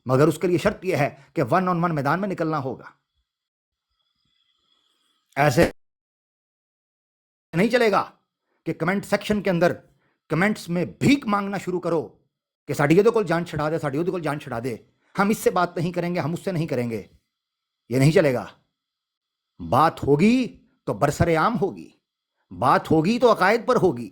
مگر اس کے لیے شرط یہ ہے کہ 1 on 1 میدان میں نکلنا ہوگا. ایسے نہیں چلے گا کہ کمنٹ سیکشن کے اندر کمنٹس میں بھیک مانگنا شروع کرو کہ ساڈی یہ کول جان چھڑا دے، ساڈی یہ کول جان چھڑا دے، ہم اس سے بات نہیں کریں گے، ہم اس سے نہیں کریں گے. یہ نہیں چلے گا. بات ہوگی تو برسر عام ہوگی، بات ہوگی تو عقائد پر ہوگی،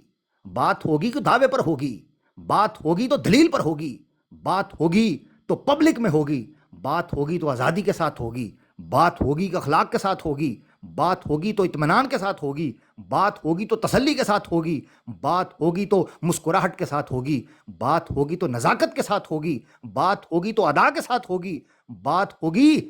بات ہوگی تو دعوے پر ہوگی، بات ہوگی تو دلیل پر ہوگی، بات ہوگی تو پبلک میں ہوگی، بات ہوگی تو آزادی کے ساتھ ہوگی، بات ہوگی تو اخلاق کے ساتھ ہوگی، بات ہوگی تو اطمینان کے ساتھ ہوگی، بات ہوگی تو تسلی کے ساتھ ہوگی، بات ہوگی تو مسکراہٹ کے ساتھ ہوگی، بات ہوگی تو نزاکت کے ساتھ ہوگی، بات ہوگی تو ادا کے ساتھ ہوگی، بات ہوگی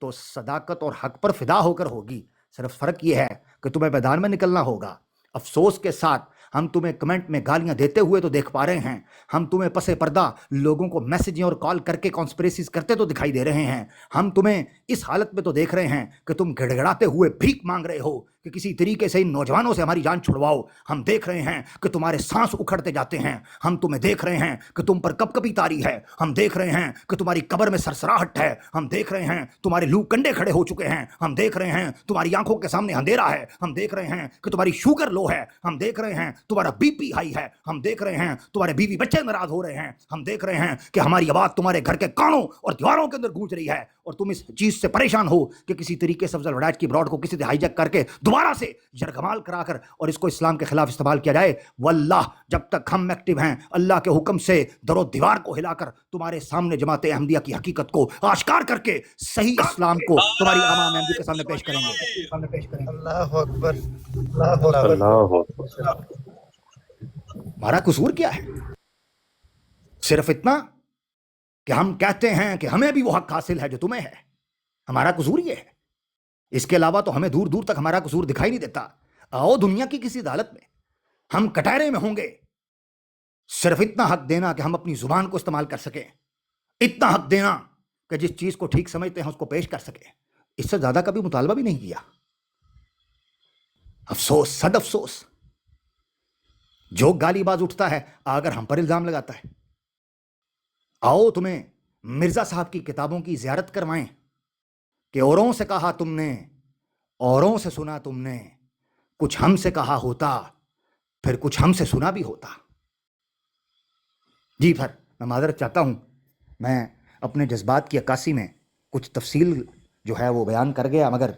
تو صداقت اور حق پر فدا ہو کر ہوگی. صرف فرق یہ ہے کہ تمہیں میدان میں نکلنا ہوگا. افسوس کے ساتھ ہم تمہیں کمنٹ میں گالیاں دیتے ہوئے تو دیکھ پا رہے ہیں، ہم تمہیں پس پردہ لوگوں کو میسیجیں اور کال کر کے کانسپریسیز کرتے تو دکھائی دے رہے ہیں، ہم تمہیں اس حالت میں تو دیکھ رہے ہیں کہ تم گڑ گڑاتے ہوئے بھیک مانگ رہے ہو کہ کسی طریقے سے ان نوجوانوں سے ہماری جان چھڑواؤ. ہم دیکھ رہے ہیں کہ تمہارے سانس اکھڑتے جاتے ہیں، ہم تمہیں دیکھ رہے ہیں کہ تم پر کب کبھی تاری ہے، ہم دیکھ رہے ہیں کہ تمہاری قبر میں سرسراہٹ ہے، ہم دیکھ رہے ہیں تمہارے لو کنڈے کھڑے ہو چکے ہیں، ہم دیکھ رہے ہیں تمہاری آنکھوں کے سامنے اندھیرا ہے، ہم دیکھ رہے ہیں کہ تمہاری شوگر لو ہے، ہم دیکھ رہے ہیں تمہارا بی پی ہائی ہے، ہم دیکھ رہے ہیں تمہارے بیوی بچے ناراض ہو رہے ہیں، ہم دیکھ رہے ہیں کہ ہماری آواز تمہارے گھر کے کانوں اور دیواروں کے اندر گونج رہی ہے، اور تم اس چیز سے پریشان ہو کہ کسی طریقے سے افضل وڈائچ کی براڈ کو کسی سے ہائی جیک کر کے دوبارہ سے یرغمال کرا کر اور اس کو اسلام کے خلاف استعمال کیا جائے. واللہ جب تک ہم ایکٹیو ہیں، اللہ کے حکم سے در و دیوار کو ہلا کر تمہارے سامنے جماعت احمدیہ کی حقیقت کو آشکار کر کے صحیح اسلام کو تمہاری عوام احمدی کے سامنے پیش کریں گے. اللہ اکبر. اللہ اکبر. ہمارا قصور کیا ہے؟ صرف اتنا کہ ہم کہتے ہیں کہ ہمیں بھی وہ حق حاصل ہے جو تمہیں ہے. ہمارا قصور یہ ہے. اس کے علاوہ تو ہمیں دور دور تک ہمارا قصور دکھائی نہیں دیتا. آؤ دنیا کی کسی عدالت میں ہم کٹہرے میں ہوں گے. صرف اتنا حق دینا کہ ہم اپنی زبان کو استعمال کر سکیں، اتنا حق دینا کہ جس چیز کو ٹھیک سمجھتے ہیں اس کو پیش کر سکیں. اس سے زیادہ کبھی مطالبہ بھی نہیں کیا. افسوس، صد افسوس. جو گالی باز اٹھتا ہے اگر ہم پر الزام لگاتا ہے. آؤ تمہیں مرزا صاحب کی کتابوں کی زیارت کروائیں کہ اوروں سے کہا تم نے، اوروں سے سنا تم نے، کچھ ہم سے کہا ہوتا پھر کچھ ہم سے سنا بھی ہوتا. جی سر، میں معذرت چاہتا ہوں، میں اپنے جذبات کی عکاسی میں کچھ تفصیل جو ہے وہ بیان کر گیا، مگر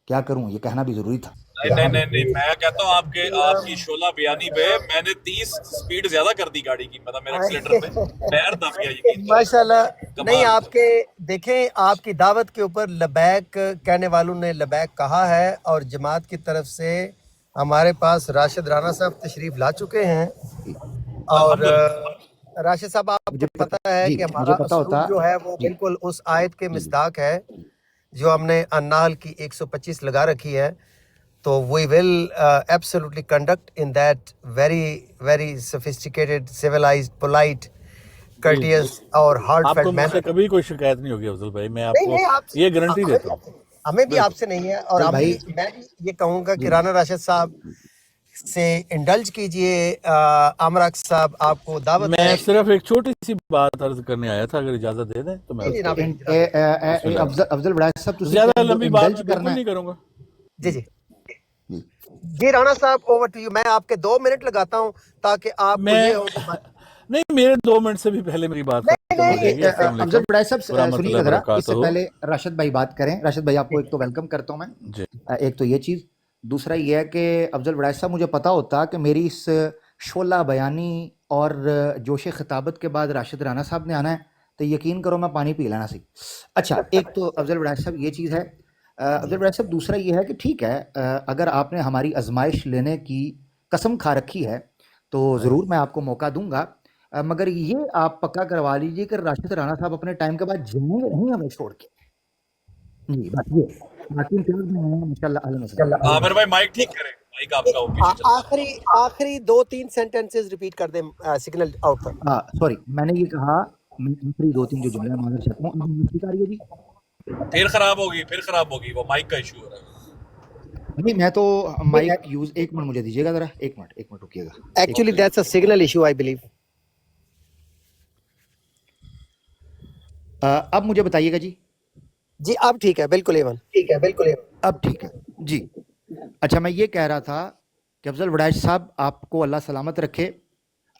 کیا کروں، یہ کہنا بھی ضروری تھا. نہیں میں کہتا ہوں آپ کی شعلہ بیانی پہ میں نے 30 سپیڈ زیادہ کر دی گاڑی کی، مطلب میرے ایکسیلیٹر پہ پیر دب گیا یقین کریں. ماشاءاللہ. نہیں، آپ کے دیکھیں، آپ کی دعوت کے اوپر لبیک کہنے والوں نے لبیک کہا ہے، اور جماعت کی طرف سے ہمارے پاس راشد رانا صاحب تشریف لا چکے ہیں. اور راشد صاحب، آپ کو پتہ ہے کہ ہمارا اسلوب جو ہے وہ بالکل اس آیت کے مصداق ہے جو ہم نے النحل کی 125 لگا رکھی ہے. تو we will absolutely conduct in that very very sophisticated, civilized, polite, courteous اور heartfelt آپ کو مجھ سے manner. کبھی کوئی شکایت نہیں ہوگی افضل بھائی، میں آپ نہیں کو نہیں، آپ یہ گارنٹی دیتا ہوں. ہمیں بھی آپ سے نہیں ہے، اور ہم بھی، میں بھی یہ کہوں گا کہ رانا راشد صاحب سے انڈلج کیجئے. امرک صاحب، آپ کو دعوت ہے. میں صرف ایک چھوٹی سی بات عرض کرنے آیا تھا، اگر اجازت دے دیں تو میں افضل وڈائچ صاحب زیادہ لمبی بات میں بالکل نہیں کروں گا. جی جی جی رانا صاحب، اوور ٹو یو. میں آپ کے 2 منٹ لگاتا ہوں تاکہ آپ کو یہ ہو کہ نہیں، میرے 2 منٹ سے بھی پہلے میری بات ختم ہو جائے گی. السلام افضل علیکم وڈائچ صاحب ورحمۃ سنیے اللہ گا ذرا، اس سے وبرکاتہ. پہلے راشد بھائی بات کریں. راشد بھائی، آپ کو ایک تو ویلکم کرتا ہوں میں. جی، ایک تو یہ چیز، دوسرا یہ ہے کہ افضل وڈائچ صاحب مجھے پتا ہوتا کہ میری اس شعلہ بیانی اور جوش خطابت کے بعد راشد رانا صاحب نے آنا ہے تو یقین کرو میں پانی پی لینا سی. اچھا، ایک تو افضل وڈائچ صاحب یہ چیز ہے. افضل وڈائچ صاحب دوسرا یہ ہے کہ ٹھیک ہے، اگر آپ نے ہماری آزمائش لینے کی قسم کھا رکھی ہے تو ضرور میں آپ کو موقع دوں گا، مگر یہ آپ پکا کروا لیجئے کہ راشد رانا صاحب اپنے ٹائم کے بعد جمیں گے نہیں ہمیں چھوڑ کے. جی بس یہ باقی عامر بھائی مائک ٹھیک کریں، مائک آپ کا پیچھے چلتا ہے. آخری 2-3 سینٹنسز ریپیٹ کر دیں سگنل آؤٹ پر. سوری، میں نے یہ کہا آخری 2-3 جو جملے معذرت چاہتا ہوں. ٹھیک آ رہی ہے جی؟ پھر خراب ہوگی، وہ مائک کا ایشو ہو رہا ہے. نہیں، میں تو مائک یوز، ایک منٹ مجھے دیجیے گا ذرا، ایک منٹ رکیے گا. Actually that's a signal issue I believe. اب مجھے بتائیے گا جی. جی اب ٹھیک ہے, بالکل ایون, ٹھیک ہے, بالکل ایون. اب ٹھیک ہے جی. اچھا, میں یہ کہہ رہا تھا کہ افضل وڈائچ صاحب آپ کو اللہ سلامت رکھے.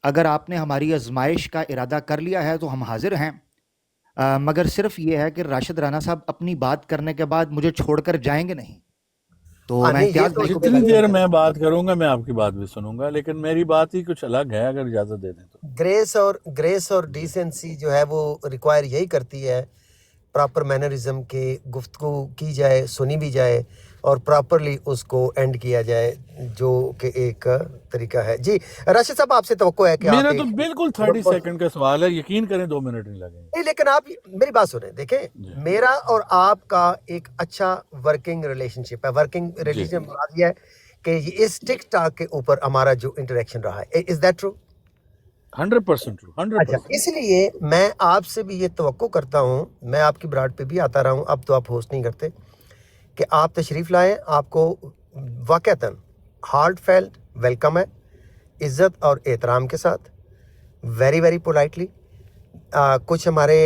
اگر آپ نے ہماری آزمائش کا ارادہ کر لیا ہے تو ہم حاضر ہیں, مگر صرف یہ ہے کہ راشد رانا صاحب اپنی بات کرنے کے بعد مجھے چھوڑ کر جائیں گے نہیں. تو میں امتیاز بھائی کو جتنی دیر میں بات کروں گا میں آپ کی بات بھی سنوں گا, لیکن میری بات ہی کچھ الگ ہے, اگر اجازت دے دیں تو. گریس اور ڈیسنسی جو ہے وہ ریکوائر یہی کرتی ہے, پراپر مینرزم کی گفتگو کی جائے, سنی بھی جائے اور پراپرلی اس کو اینڈ کیا جائے, جو کہ ایک طریقہ ہے. جی راشد صاحب, آپ سے توقع ہے کہ میرا آپ تو بالکل 30 سیکنڈ کا سوال ہے, یقین کریں 2 منٹ نہیں لگیں گے. نہیں, لیکن آپ میری بات سنیں. دیکھیں, میرا اور آپ کا ایک اچھا ورکنگ ریلیشن شپ ہے. ورکنگ ریلیشن یہ ہے کہ اس ٹک ٹاک کے اوپر ہمارا جو انٹریکشن رہا ہے, از دیٹ ٹرو؟ 100% ٹرو, 100%. اچھا, اس لیے میں آپ سے بھی یہ توقع کرتا ہوں, میں آپ کی براڈ پہ بھی آتا رہا ہوں, اب تو آپ ہوسٹ نہیں کرتے, کہ آپ تشریف لائیں. آپ کو واقعتاً ہارٹ فیلڈ ویلکم ہے, عزت اور احترام کے ساتھ, ویری ویری پولائٹلی. کچھ ہمارے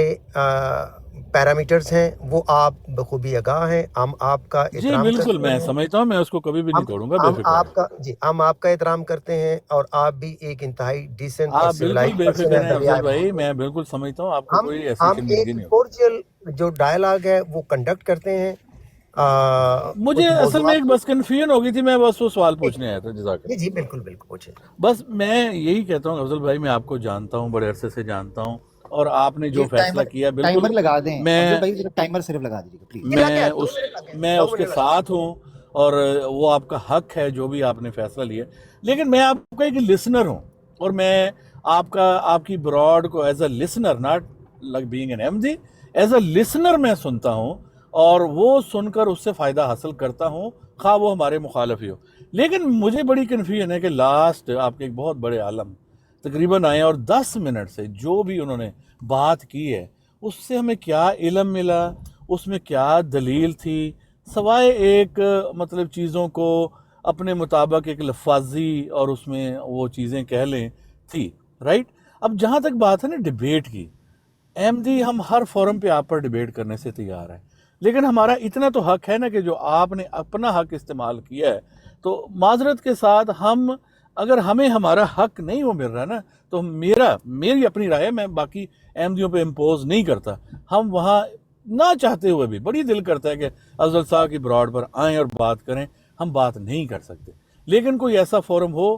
پیرامیٹرز ہیں وہ آپ بخوبی آگاہ ہیں, ہم آپ کا جی احترام بالکل, کرتے میں ہیں. سمجھتا ہوں, میں اس کو کبھی بھی نہیں توڑوں گا, بے ہم فکر آپ کا ہم آپ کا احترام کرتے ہیں, اور آپ بھی ایک انتہائی ڈیسنٹ اور آپ بالکل سویلائزڈ بے پرسن فکر ہیں. ہیں افضل بھائی, میں بالکل سمجھتا ہوں, آپ کو کوئی ایسی ہم شرمندگی ایک نہیں ہوگی. کورڈیل جو ڈائلاگ ہے وہ کنڈکٹ کرتے ہیں. مجھے اصل میں ایک بس کنفیوژن ہو گئی تھی, میں بس وہ سوال پوچھنے آیا تھا. جزاک اللہ. جی بالکل بالکل, پوچھیں. بس میں یہی کہتا ہوں افضل بھائی, میں آپ کو جانتا ہوں, بڑے عرصے سے جانتا ہوں, اور آپ نے جو فیصلہ کیا بالکل ٹائمر لگا دیں میں افضل بھائی, ٹائمر صرف لگا دیجیے پلیز. میں اس کے ساتھ ہوں, اور وہ آپ کا حق ہے جو بھی آپ نے فیصلہ لیا. لیکن میں آپ کا ایک لسنر ہوں, اور میں آپ کی براڈ کو as a listener, not like being an M D, as a listener میں سنتا ہوں, اور وہ سن کر اس سے فائدہ حاصل کرتا ہوں, خواہ وہ ہمارے مخالف ہی ہو. لیکن مجھے بڑی کنفیوژن ہے کہ لاسٹ آپ کے ایک بہت بڑے عالم تقریباً آئے, اور 10 منٹ سے جو بھی انہوں نے بات کی ہے اس سے ہمیں کیا علم ملا, اس میں کیا دلیل تھی, سوائے ایک مطلب چیزوں کو اپنے مطابق ایک لفاظی اور اس میں وہ چیزیں کہہ لیں تھی, رائٹ. اب جہاں تک بات ہے نا ڈیبیٹ کی, ایم دی ہم ہر فورم پہ آپ پر ڈیبیٹ کرنے سے تیار ہیں, لیکن ہمارا اتنا تو حق ہے نا کہ جو آپ نے اپنا حق استعمال کیا ہے, تو معذرت کے ساتھ اگر ہمیں ہمارا حق نہیں وہ مل رہا نا, تو میری اپنی رائے, میں باقی احمدیوں پہ امپوز نہیں کرتا. ہم وہاں نہ چاہتے ہوئے بھی بڑی دل کرتا ہے کہ افضل صاحب کی براڈ پر آئیں اور بات کریں, ہم بات نہیں کر سکتے. لیکن کوئی ایسا فورم ہو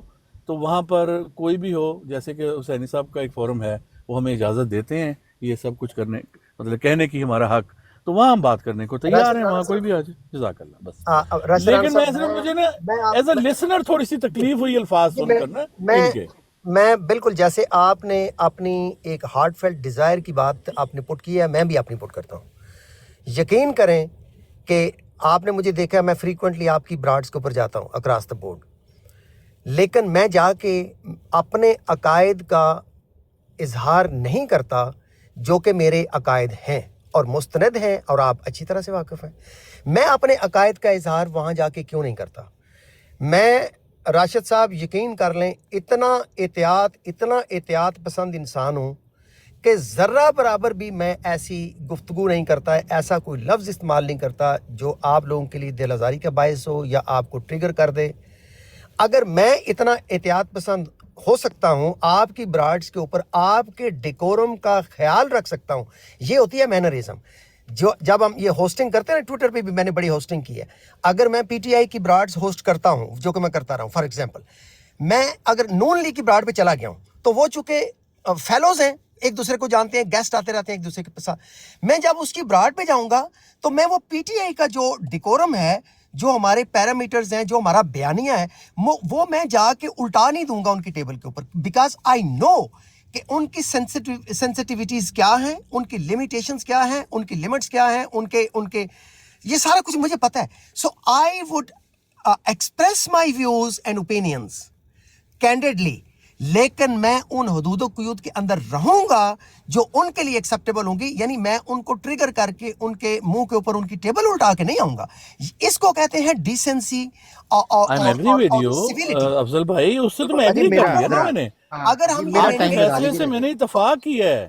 تو وہاں پر کوئی بھی ہو, جیسے کہ حسینی صاحب کا ایک فورم ہے, وہ ہمیں اجازت دیتے ہیں یہ سب کچھ کرنے, مطلب کہنے کی ہمارا حق, تو وہاں ہم بات کرنے کو تیار ہیں, وہاں کوئی بھی آ جائے. جزاک اللہ. بس لیکن میں صرف مجھے نا ایز اے لسنر تھوڑی سی تکلیف ہوئی الفاظ سن کر نا ان کے. میں بالکل, جیسے آپ نے اپنی ایک ہارٹ فیلٹ ڈیزائر کی بات آپ نے پٹ کی ہے, میں بھی اپنی پٹ کرتا ہوں. یقین کریں کہ آپ نے مجھے دیکھا, میں فریکوینٹلی آپ کی براڈز کے اوپر جاتا ہوں اکراس دا بورڈ, لیکن میں جا کے اپنے عقائد کا اظہار نہیں کرتا جو کہ میرے عقائد ہیں اور مستند ہیں, اور آپ اچھی طرح سے واقف ہیں. میں اپنے عقائد کا اظہار وہاں جا کے کیوں نہیں کرتا؟ میں راشد صاحب یقین کر لیں, اتنا احتیاط پسند انسان ہوں کہ ذرہ برابر بھی میں ایسی گفتگو نہیں کرتا, ایسا کوئی لفظ استعمال نہیں کرتا جو آپ لوگوں کے لیے دل آزاری کا باعث ہو یا آپ کو ٹریگر کر دے. اگر میں اتنا احتیاط پسند ہو سکتا ہوں, آپ کی براڈز کے اوپر آپ کے ڈیکورم کا خیال رکھ سکتا ہوں, یہ ہوتی ہے مینرزم. جب ہم یہ ہوسٹنگ کرتے ہیں نا, ٹویٹر پہ بھی میں نے بڑی ہوسٹنگ کی ہے. اگر میں پی ٹی آئی کی براڈز ہوسٹ کرتا ہوں, جو کہ میں کرتا رہا ہوں, فار ایگزامپل میں اگر نون لیگ کی براڈ پہ چلا گیا ہوں, تو وہ چونکہ فیلوز ہیں, ایک دوسرے کو جانتے ہیں, گیسٹ آتے رہتے ہیں ایک دوسرے کے ساتھ, میں جب اس کی براڈ پہ جاؤں گا تو میں وہ پی ٹی آئی کا جو ڈیکورم ہے, جو ہمارے پیرامیٹرز ہیں, جو ہمارا بیانیہ ہے, وہ میں جا کے الٹا نہیں دوں گا ان کی ٹیبل کے اوپر, بیکاز آئی نو کہ ان کی سینسٹیوٹیز کیا ہیں, ان کی لیمیٹیشنز کیا ہیں, ان کی لمٹس کیا ہیں, ان کے یہ سارا کچھ مجھے پتہ ہے. So I would express my views and opinions candidly, لیکن میں ان حدود و قیود کے اندر رہوں گا جو ان کے لیے ایکسیپٹیبل ہوں گی. یعنی میں ان کو ٹریگر کر کے ان کے منہ کے اوپر ان کی ٹیبل اٹھا کے نہیں آؤں گا. اس کو کہتے ہیں ڈیسنسی اور افضل بھائی, اس سے تو میں ایگری کر لیا نا, میں نے اگر ہم فیصلے سے میں نے اتفاق کیا ہے,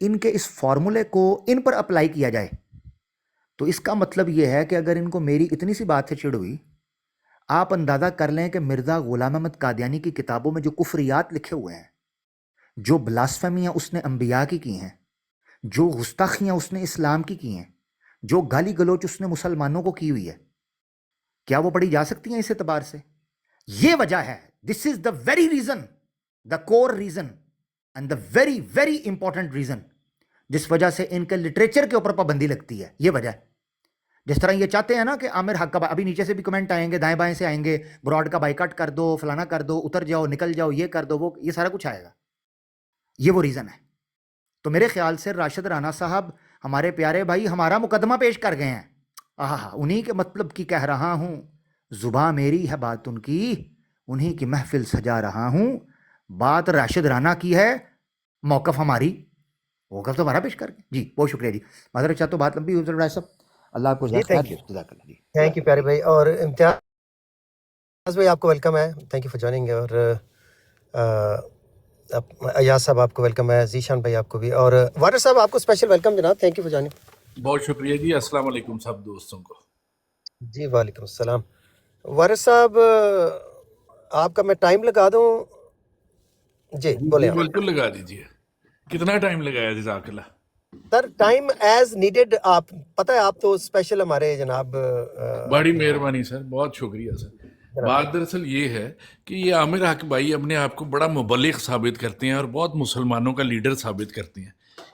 ان کے اس فارمولے کو ان پر اپلائی کیا جائے تو اس کا مطلب یہ ہے کہ اگر ان کو میری اتنی سی بات سے چڑ ہوئی، آپ اندازہ کر لیں کہ مرزا غلام احمد قادیانی کی کتابوں میں جو کفریات لکھے ہوئے ہیں، جو بلاسفیمیاں اس نے انبیاء کی ہیں، جو گستاخیاں اس نے اسلام کی ہیں، جو گالی گلوچ اس نے مسلمانوں کو کی ہوئی ہے، کیا وہ پڑھی جا سکتی ہیں اس اعتبار سے؟ یہ وجہ ہے. This is the very reason, the core reason and the very very important reason جس وجہ سے ان کے لٹریچر کے اوپر پابندی لگتی ہے. یہ وجہ ہے. جس طرح یہ چاہتے ہیں نا کہ عامر حق کا ابھی نیچے سے بھی کمنٹ آئیں گے، دائیں بائیں سے آئیں گے، براڈ کا بائیکاٹ کر دو، فلانا کر دو، اتر جاؤ، نکل جاؤ، یہ کر دو، وہ یہ سارا کچھ آئے گا. یہ وہ ریزن ہے. تو میرے خیال سے راشد رانا صاحب ہمارے پیارے بھائی ہمارا مقدمہ پیش کر گئے ہیں. انہی کے مطلب کی کہہ رہا ہوں، زباں میری ہے بات ان کی، انہی کی محفل سجا رہا ہوں. بات راشد رانا کی ہے، موقف ہماری، موقف تو ہمارا پیش کر گئے. جی بہت شکریہ. جی معذرت چاہتا ہوں بات لمبی ہو رہا ہے سب. اللہ آپ کو جزاک اللہ. جی تھینک یو پیارے بھائی. اور امتیاز بھائی آپ کو ویلکم ہے، تھینک یو فار جوائننگ. اور ایاز صاحب آپ کو ویلکم ہے، ذیشان بھائی آپ کو بھی، اور وارث صاحب آپ کو اسپیشل ویلکم جناب، تھینک یو فار جوائننگ. بہت شکریہ جی. السلام علیکم سب دوستوں کو. جی وعلیکم السلام. وارث صاحب آپ کا میں ٹائم لگا دوں؟ جی بولے. بالکل لگا دیجیے. کتنا ٹائم لگایا جزاک اللہ؟ Sir time as needed. آپ پتہ ہے آپ تو اسپیشل ہمارے جناب. بڑی مہربانی سر، بہت شکریہ سر. بات دراصل یہ ہے کہ یہ عامر حق بھائی اپنے آپ کو بڑا مبلغ ثابت کرتے ہیں اور بہت مسلمانوں کا لیڈر ثابت کرتے ہیں.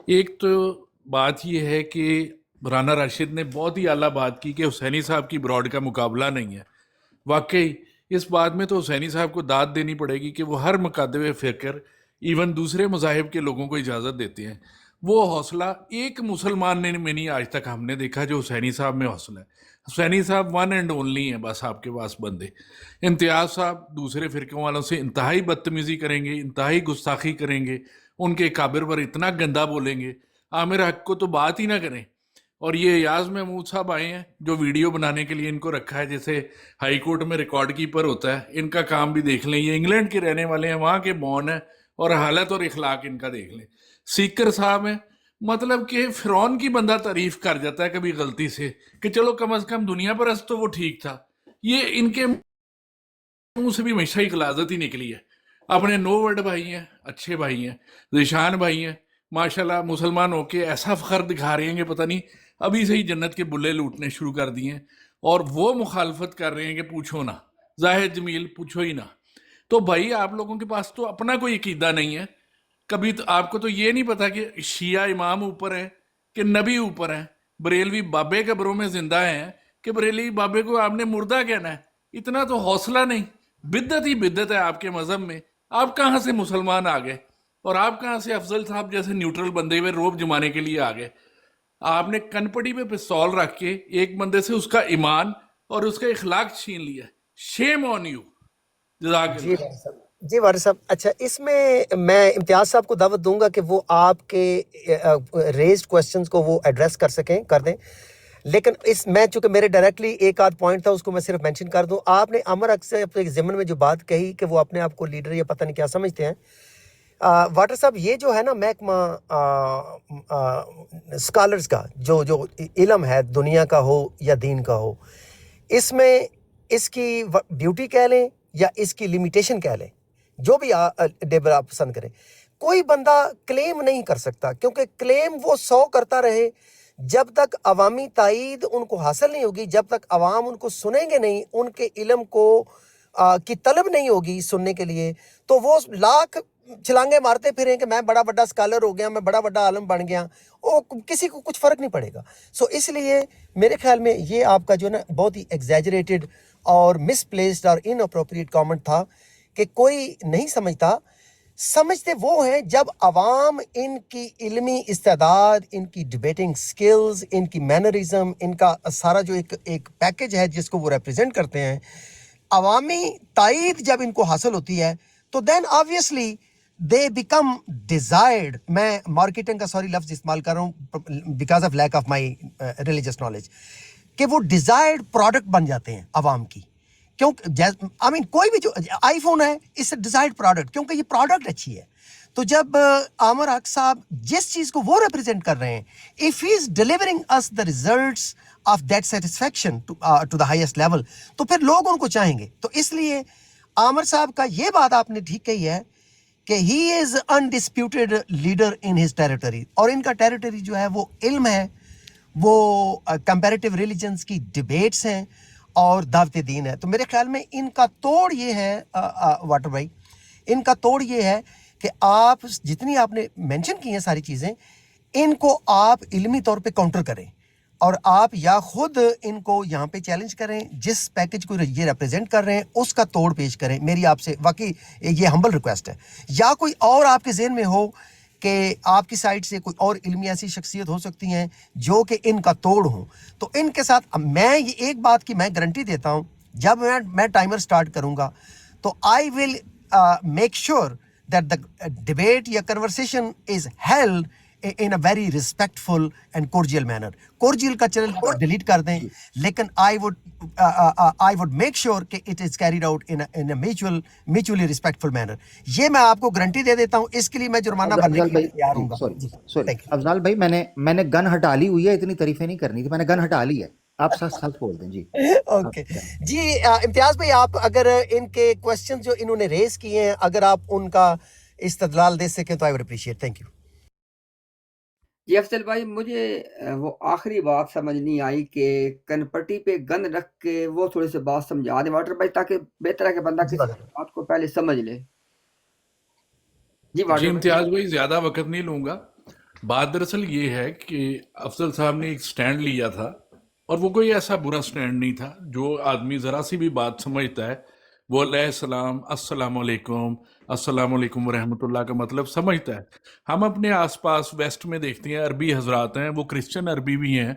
ایک تو بات یہ ہے کہ رانا راشد نے بہت ہی اعلیٰ بات کی کہ حسینی صاحب کی براڈ کا مقابلہ نہیں ہے. واقعی اس بات میں تو حسینی صاحب کو داد دینی پڑے گی کہ وہ ہر مقدمے فکر ایون دوسرے مذاہب کے لوگوں کو اجازت دیتے ہیں. وہ حوصلہ ایک مسلمان نے میں نہیں آج تک ہم نے دیکھا جو حسینی صاحب میں حوصلہ ہے. حسینی صاحب ون اینڈ اونلی ہیں بس آپ کے پاس بندے. امتیاز صاحب دوسرے فرقوں والوں سے انتہائی بدتمیزی کریں گے، انتہائی گستاخی کریں گے، ان کے کابر پر اتنا گندا بولیں گے، عامر حق کو تو بات ہی نہ کریں. اور یہ ایاز محمود صاحب آئے ہیں جو ویڈیو بنانے کے لیے ان کو رکھا ہے، جیسے ہائی کورٹ میں ریکارڈ کیپر ہوتا ہے. ان کا کام بھی دیکھ لیں. یہ انگلینڈ کے رہنے والے ہیں، وہاں کے بورن ہیں، اور حالت اور اخلاق ان کا دیکھ لیں. سیکر صاحب ہیں، مطلب کہ فرعون کی بندہ تعریف کر جاتا ہے کبھی غلطی سے کہ چلو کم از کم دنیا پرست تو وہ ٹھیک تھا. یہ ان کے منہ سے بھی ہمیشہ ہی غلاظت ہی نکلی ہے. اپنے نو ورڈ بھائی ہیں، اچھے بھائی ہیں، ذیشان بھائی ہیں، ماشاءاللہ مسلمان ہو کے ایسا فخر دکھا رہے ہیں کہ پتہ نہیں ابھی سے ہی جنت کے بلے لوٹنے شروع کر دیے ہیں. اور وہ مخالفت کر رہے ہیں کہ پوچھو نہ، زاہد جمیل پوچھو ہی نہ. تو بھائی آپ لوگوں کے پاس تو اپنا کوئی عقیدہ نہیں ہے. کبھی تو آپ کو تو یہ نہیں پتا کہ شیعہ امام اوپر ہے کہ نبی اوپر ہیں. بریلوی بابے قبروں میں زندہ ہیں کہ بریلوی بابے کو آپ نے مردہ کہنا ہے. اتنا تو حوصلہ نہیں. بدعت ہی بدعت ہے آپ کے مذہب میں. آپ کہاں سے مسلمان آ گئے؟ اور آپ کہاں سے افضل صاحب جیسے نیوٹرل بندے ہوئے روب جمانے کے لیے آ گئے؟ آپ نے کنپٹی پہ پستول رکھ کے ایک بندے سے اس کا ایمان اور اس کا اخلاق چھین لیا. شیم آن یو. جزاک اللہ. جی وارث صاحب، اچھا اس میں میں امتیاز صاحب کو دعوت دوں گا کہ وہ آپ کے ریزڈ کوسچنز کو وہ ایڈریس کر دیں. لیکن میں چونکہ میرے ڈائریکٹلی ایک آدھ پوائنٹ تھا اس کو میں صرف مینشن کر دوں. آپ نے عامر حق سے اپنے ضمن میں جو بات کہی کہ وہ اپنے آپ کو لیڈر یا پتہ نہیں کیا سمجھتے ہیں. واٹر صاحب یہ جو ہے نا محکمہ اسکالرز کا جو علم ہے دنیا کا ہو یا دین کا ہو، اس میں اس کی بیوٹی کہہ لیں یا اس کی لیمیٹیشن کہہ لیں، جو بھی ڈیبر آپ پسند کریں، کوئی بندہ کلیم نہیں کر سکتا. کیونکہ کلیم وہ 100 کرتا رہے، جب تک عوامی تائید ان کو حاصل نہیں ہوگی، جب تک عوام ان کو سنیں گے نہیں، ان کے علم کو کی طلب نہیں ہوگی سننے کے لیے، تو وہ لاکھ چھلانگے مارتے پھریں کہ میں بڑا بڑا اسکالر ہو گیا، میں بڑا بڑا عالم بن گیا، وہ کسی کو کچھ فرق نہیں پڑے گا. اس لیے میرے خیال میں یہ آپ کا جو نا بہت ہی ایگزیجریٹڈ اور مس پلیسڈ اور ان اپروپریٹ کامنٹ تھا کہ کوئی نہیں سمجھتے وہ ہیں جب عوام ان کی علمی استعداد، ان کی ڈیبیٹنگ سکلز، ان کی مینرزم، ان کا سارا جو ایک پیکج ہے جس کو وہ ریپرزینٹ کرتے ہیں، عوامی تائید جب ان کو حاصل ہوتی ہے تو then obviously they become desired. میں مارکیٹنگ کا لفظ استعمال کر رہا ہوں because of lack of my religious knowledge, کہ وہ ڈیزائرڈ پروڈکٹ بن جاتے ہیں عوام کی. کیونکہ کوئی بھی جو آئی فون ہے اس ڈیزائرڈ پروڈکٹ، کیونکہ یہ پروڈکٹ اچھی ہے. تو جب عامر حق صاحب جس چیز کو وہ ریپرزینٹ کر رہے ہیں, if he is delivering us the results of that satisfaction to the highest level, تو پھر لوگ ان کو چاہیں گے. تو اس لیے عامر صاحب کا یہ بات آپ نے ٹھیک کہی ہے کہ he is undisputed leader in his territory, اور ان کا ٹیریٹری جو ہے وہ علم ہے, وہ کمپیریٹیو ریلیجنس کی ڈیبیٹس ہیں اور دعوت دین ہے. تو میرے خیال میں ان کا توڑ یہ ہے واٹر بھائی, ان کا توڑ یہ ہے کہ آپ جتنی آپ نے مینشن کی ہیں ساری چیزیں, ان کو آپ علمی طور پہ کاؤنٹر کریں, اور آپ یا خود ان کو یہاں پہ چیلنج کریں, جس پیکج کو یہ ریپرزینٹ کر رہے ہیں اس کا توڑ پیش کریں. میری آپ سے واقعی یہ ہمبل ریکویسٹ ہے. یا کوئی اور آپ کے ذہن میں ہو کہ آپ کی سائڈ سے کوئی اور علمی ایسی شخصیت ہو سکتی ہیں جو کہ ان کا توڑ ہوں, تو ان کے ساتھ میں یہ ایک بات کی میں گارنٹی دیتا ہوں, جب میں ٹائمر سٹارٹ کروں گا تو I will make sure that the debate یا conversation is held in a very respectful and cordial manner. cordial کا چینل ڈیلیٹ کر دیں, لیکن I would make sure کہ it is carried out in a mutually respectful manner. یہ میں آپ کو گارنٹی دے دیتا ہوں, اس کے لیے میں جرمانہ بھرنے کے لیے تیار ہوں گا. سوری افضال بھائی, میں نے گن ہٹا لی ہوئی ہے, اتنی تعریفیں نہیں کرنی تھی, میں نے گن ہٹا لی ہے, آپ سچ بول دیں. جی اوکے جی, امتیاز بھائی آپ اگر ان کے کوسچن جو انہوں نے ریز کیے ہیں اگر آپ ان کا استدلال دے سکیں تو I would appreciate. Thank you. جی افضل بھائی, مجھے وہ آخری بات سمجھ نہیں آئی کہ کنپٹی پہ گن رکھ کے وہ تھوڑی سی بات سمجھا دیں واٹر بھائی, تاکہ بہتر ہے کہ بندہ کسی بات کو پہلے سمجھ لے. جی جی امتیاز بھائی, زیادہ وقت نہیں لوں گا. بات دراصل یہ ہے کہ افضل صاحب نے ایک سٹینڈ لیا تھا, اور وہ کوئی ایسا برا سٹینڈ نہیں تھا. جو آدمی ذرا سی بھی بات سمجھتا ہے وہ علیہ السلام, السلام علیکم, السلام علیکم ورحمۃ اللہ کا مطلب سمجھتا ہے. ہم اپنے آس پاس ویسٹ میں دیکھتے ہیں عربی حضرات ہیں, وہ کرسچن عربی بھی ہیں,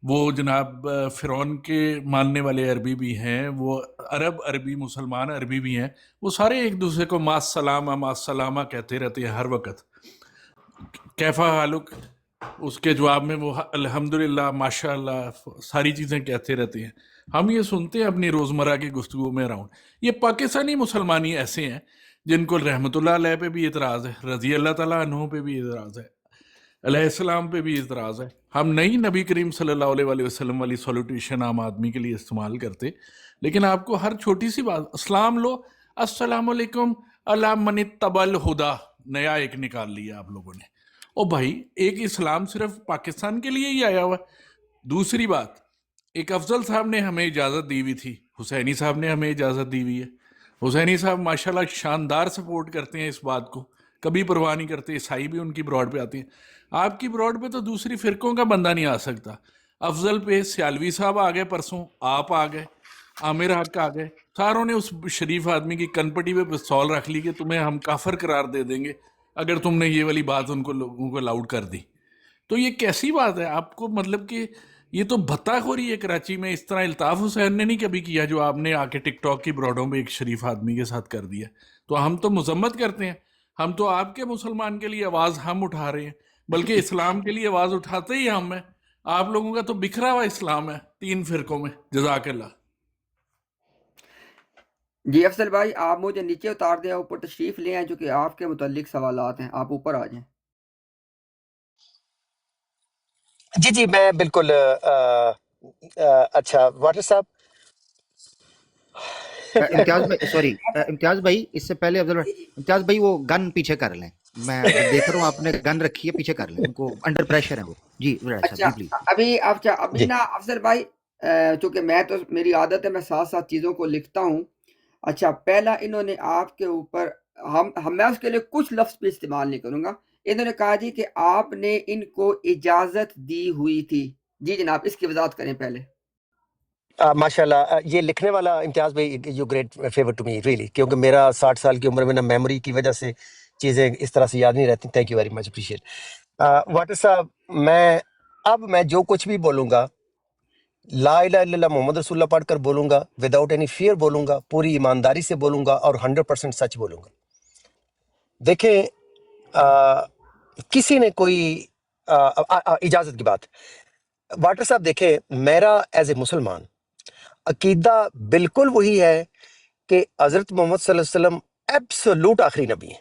وہ جناب فرعون کے ماننے والے عربی بھی ہیں, وہ عرب عربی مسلمان عربی بھی ہیں, وہ سارے ایک دوسرے کو ما السلامہ ما السلامہ کہتے رہتے ہیں ہر وقت. کیفا حالک, اس کے جواب میں وہ الحمدللہ ماشاء اللہ ساری چیزیں کہتے رہتے ہیں. ہم یہ سنتے ہیں اپنی روزمرہ کی گفتگو میں اراؤنڈ. یہ پاکستانی مسلمانی ایسے ہیں جن کو رحمۃ اللہ علیہ پہ بھی اعتراض ہے, رضی اللہ تعالیٰ عنہ پہ بھی اعتراض ہے, علیہ السلام پہ بھی اعتراض ہے. ہم نہیں نبی کریم صلی اللہ علیہ وسلم والی سولوٹیشن عام آدمی کے لیے استعمال کرتے, لیکن آپ کو ہر چھوٹی سی بات, اسلام لو, السلام علیکم علی من اتبع الہدی, نیا ایک نکال لیا آپ لوگوں نے. او بھائی, ایک اسلام صرف پاکستان کے لیے ہی آیا ہوا. دوسری بات, ایک افضل صاحب نے ہمیں اجازت دی ہوئی تھی, حسینی صاحب نے ہمیں اجازت دی ہوئی ہے. حسینی صاحب ماشاءاللہ شاندار سپورٹ کرتے ہیں اس بات کو, کبھی پرواہ نہیں کرتے. عیسائی بھی ان کی براڈ پہ آتے ہیں. آپ کی براڈ پہ تو دوسری فرقوں کا بندہ نہیں آ سکتا. افضل پہ سیالوی صاحب آ گئے, پرسوں آپ آ گئے, عامر حق آ گئے, ساروں نے اس شریف آدمی کی کنپٹی پہ پستول رکھ لی کہ تمہیں ہم کافر قرار دے دیں گے اگر تم نے یہ والی بات ان کو لوگوں کو لاؤڈ کر دی. تو یہ کیسی بات ہے آپ کو, مطلب کہ یہ تو بھتہ خوری ہے کراچی میں. اس طرح الطاف حسین نے نہیں کبھی کیا جو آپ نے آ کے ٹک ٹاک کی براڈوں میں ایک شریف آدمی کے ساتھ کر دیا. تو ہم تو مذمت کرتے ہیں, ہم تو آپ کے مسلمان کے لیے آواز ہم اٹھا رہے ہیں, بلکہ اسلام کے لیے آواز اٹھاتے ہی ہم ہیں. آپ لوگوں کا تو بکھرا ہوا اسلام ہے 3 فرقوں میں. جزاک اللہ. جی افضل بھائی, آپ مجھے نیچے اتار دیں, اوپر تشریف لے آئیں, جو کہ آپ کے متعلق سوالات ہیں. آپ اوپر آ جائیں. جی میں بالکل اچھا واٹر صاحب. امتیاز بھائی, سوری امتیاز بھائی, اس سے پہلے امتیاز بھائی وہ گن پیچھے کر لیں. میں دیکھ رہا ہوں آپ نے گن رکھی ہے, پیچھے کر لیں, ان کو انڈر پریشر ہے وہ. جی اچھا, ابھی نا افضل بھائی, چونکہ میں تو میری عادت ہے میں ساتھ چیزوں کو لکھتا ہوں. اچھا, پہلا انہوں نے آپ کے اوپر, میں اس کے لیے کچھ لفظ بھی استعمال نہیں کروں گا, انہوں نے کہا جی کہ آپ نے ان کو اجازت دی ہوئی تھی. جی جناب, اس کی وضاحت کریں پہلے. ماشاء اللہ, یہ لکھنے والا امتیاز بھائی, you great favour to me really, کیونکہ میرا 60 سال کی عمر میں نا میموری کی وجہ سے چیزیں اس طرح سے یاد نہیں رہتی. Thank you very much, appreciate. Water صاحب, میں جو کچھ بھی بولوں گا لا الہ الا اللہ محمد رسول اللہ پڑھ کر بولوں گا, وداؤٹ اینی فیئر بولوں گا, پوری ایمانداری سے بولوں گا, اور 100% سچ بولوں گا. دیکھیں, کسی نے کوئی اجازت کی بات, واٹر صاحب دیکھیں, میرا ایز اے مسلمان عقیدہ بالکل وہی ہے کہ حضرت محمد صلی اللہ علیہ وسلم ایبسولوٹ آخری نبی ہیں.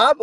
اب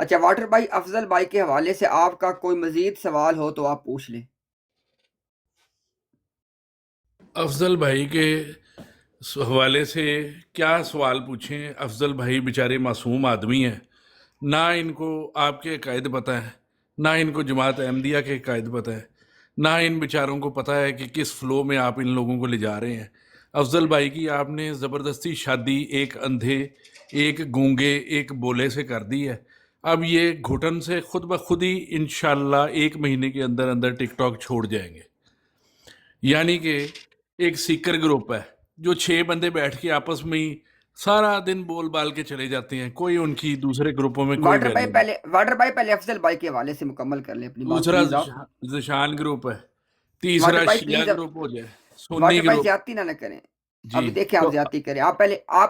اچھا واٹر بھائی افضل بھائی کے حوالے سے آپ کا کوئی مزید سوال ہو تو آپ پوچھ لیں. افضل بھائی کے حوالے سے کیا سوال پوچھیں؟ افضل بھائی بیچارے معصوم آدمی ہیں، نہ ان کو آپ کے عقائد پتہ ہیں، نہ ان کو جماعت احمدیہ کے عقائد پتہ ہے، نہ ان بیچاروں کو پتہ ہے کہ کس فلو میں آپ ان لوگوں کو لے جا رہے ہیں. افضل بھائی کی آپ نے زبردستی شادی ایک اندھے، ایک گونگے، ایک بولے سے کر دی ہے. اب یہ گھٹن سے خود بخود ہی انشاءاللہ 1 مہینے کے اندر اندر ٹک ٹاک چھوڑ جائیں گے. یعنی کہ ایک سیکر گروپ ہے جو 6 بندے بیٹھ کے آپس میں ہی سارا دن بول بال کے چلے جاتے ہیں، کوئی ان کی دوسرے گروپوں میں کوئی ویلیو نہیں. واٹر بھائی پہلے افضل بھائی کے حوالے سے مکمل کر لیں اپنی بات دوسرا پلیز. آپ زشان گروپ ہے، واٹر تیسرا بھائی شیعہ پلیز، گروپ ہو جائے، سنی واٹر بھائی گروپ. زیادتی نہ کریں. جی ابھی دیکھیں آپ تو زیادتی کریں. آپ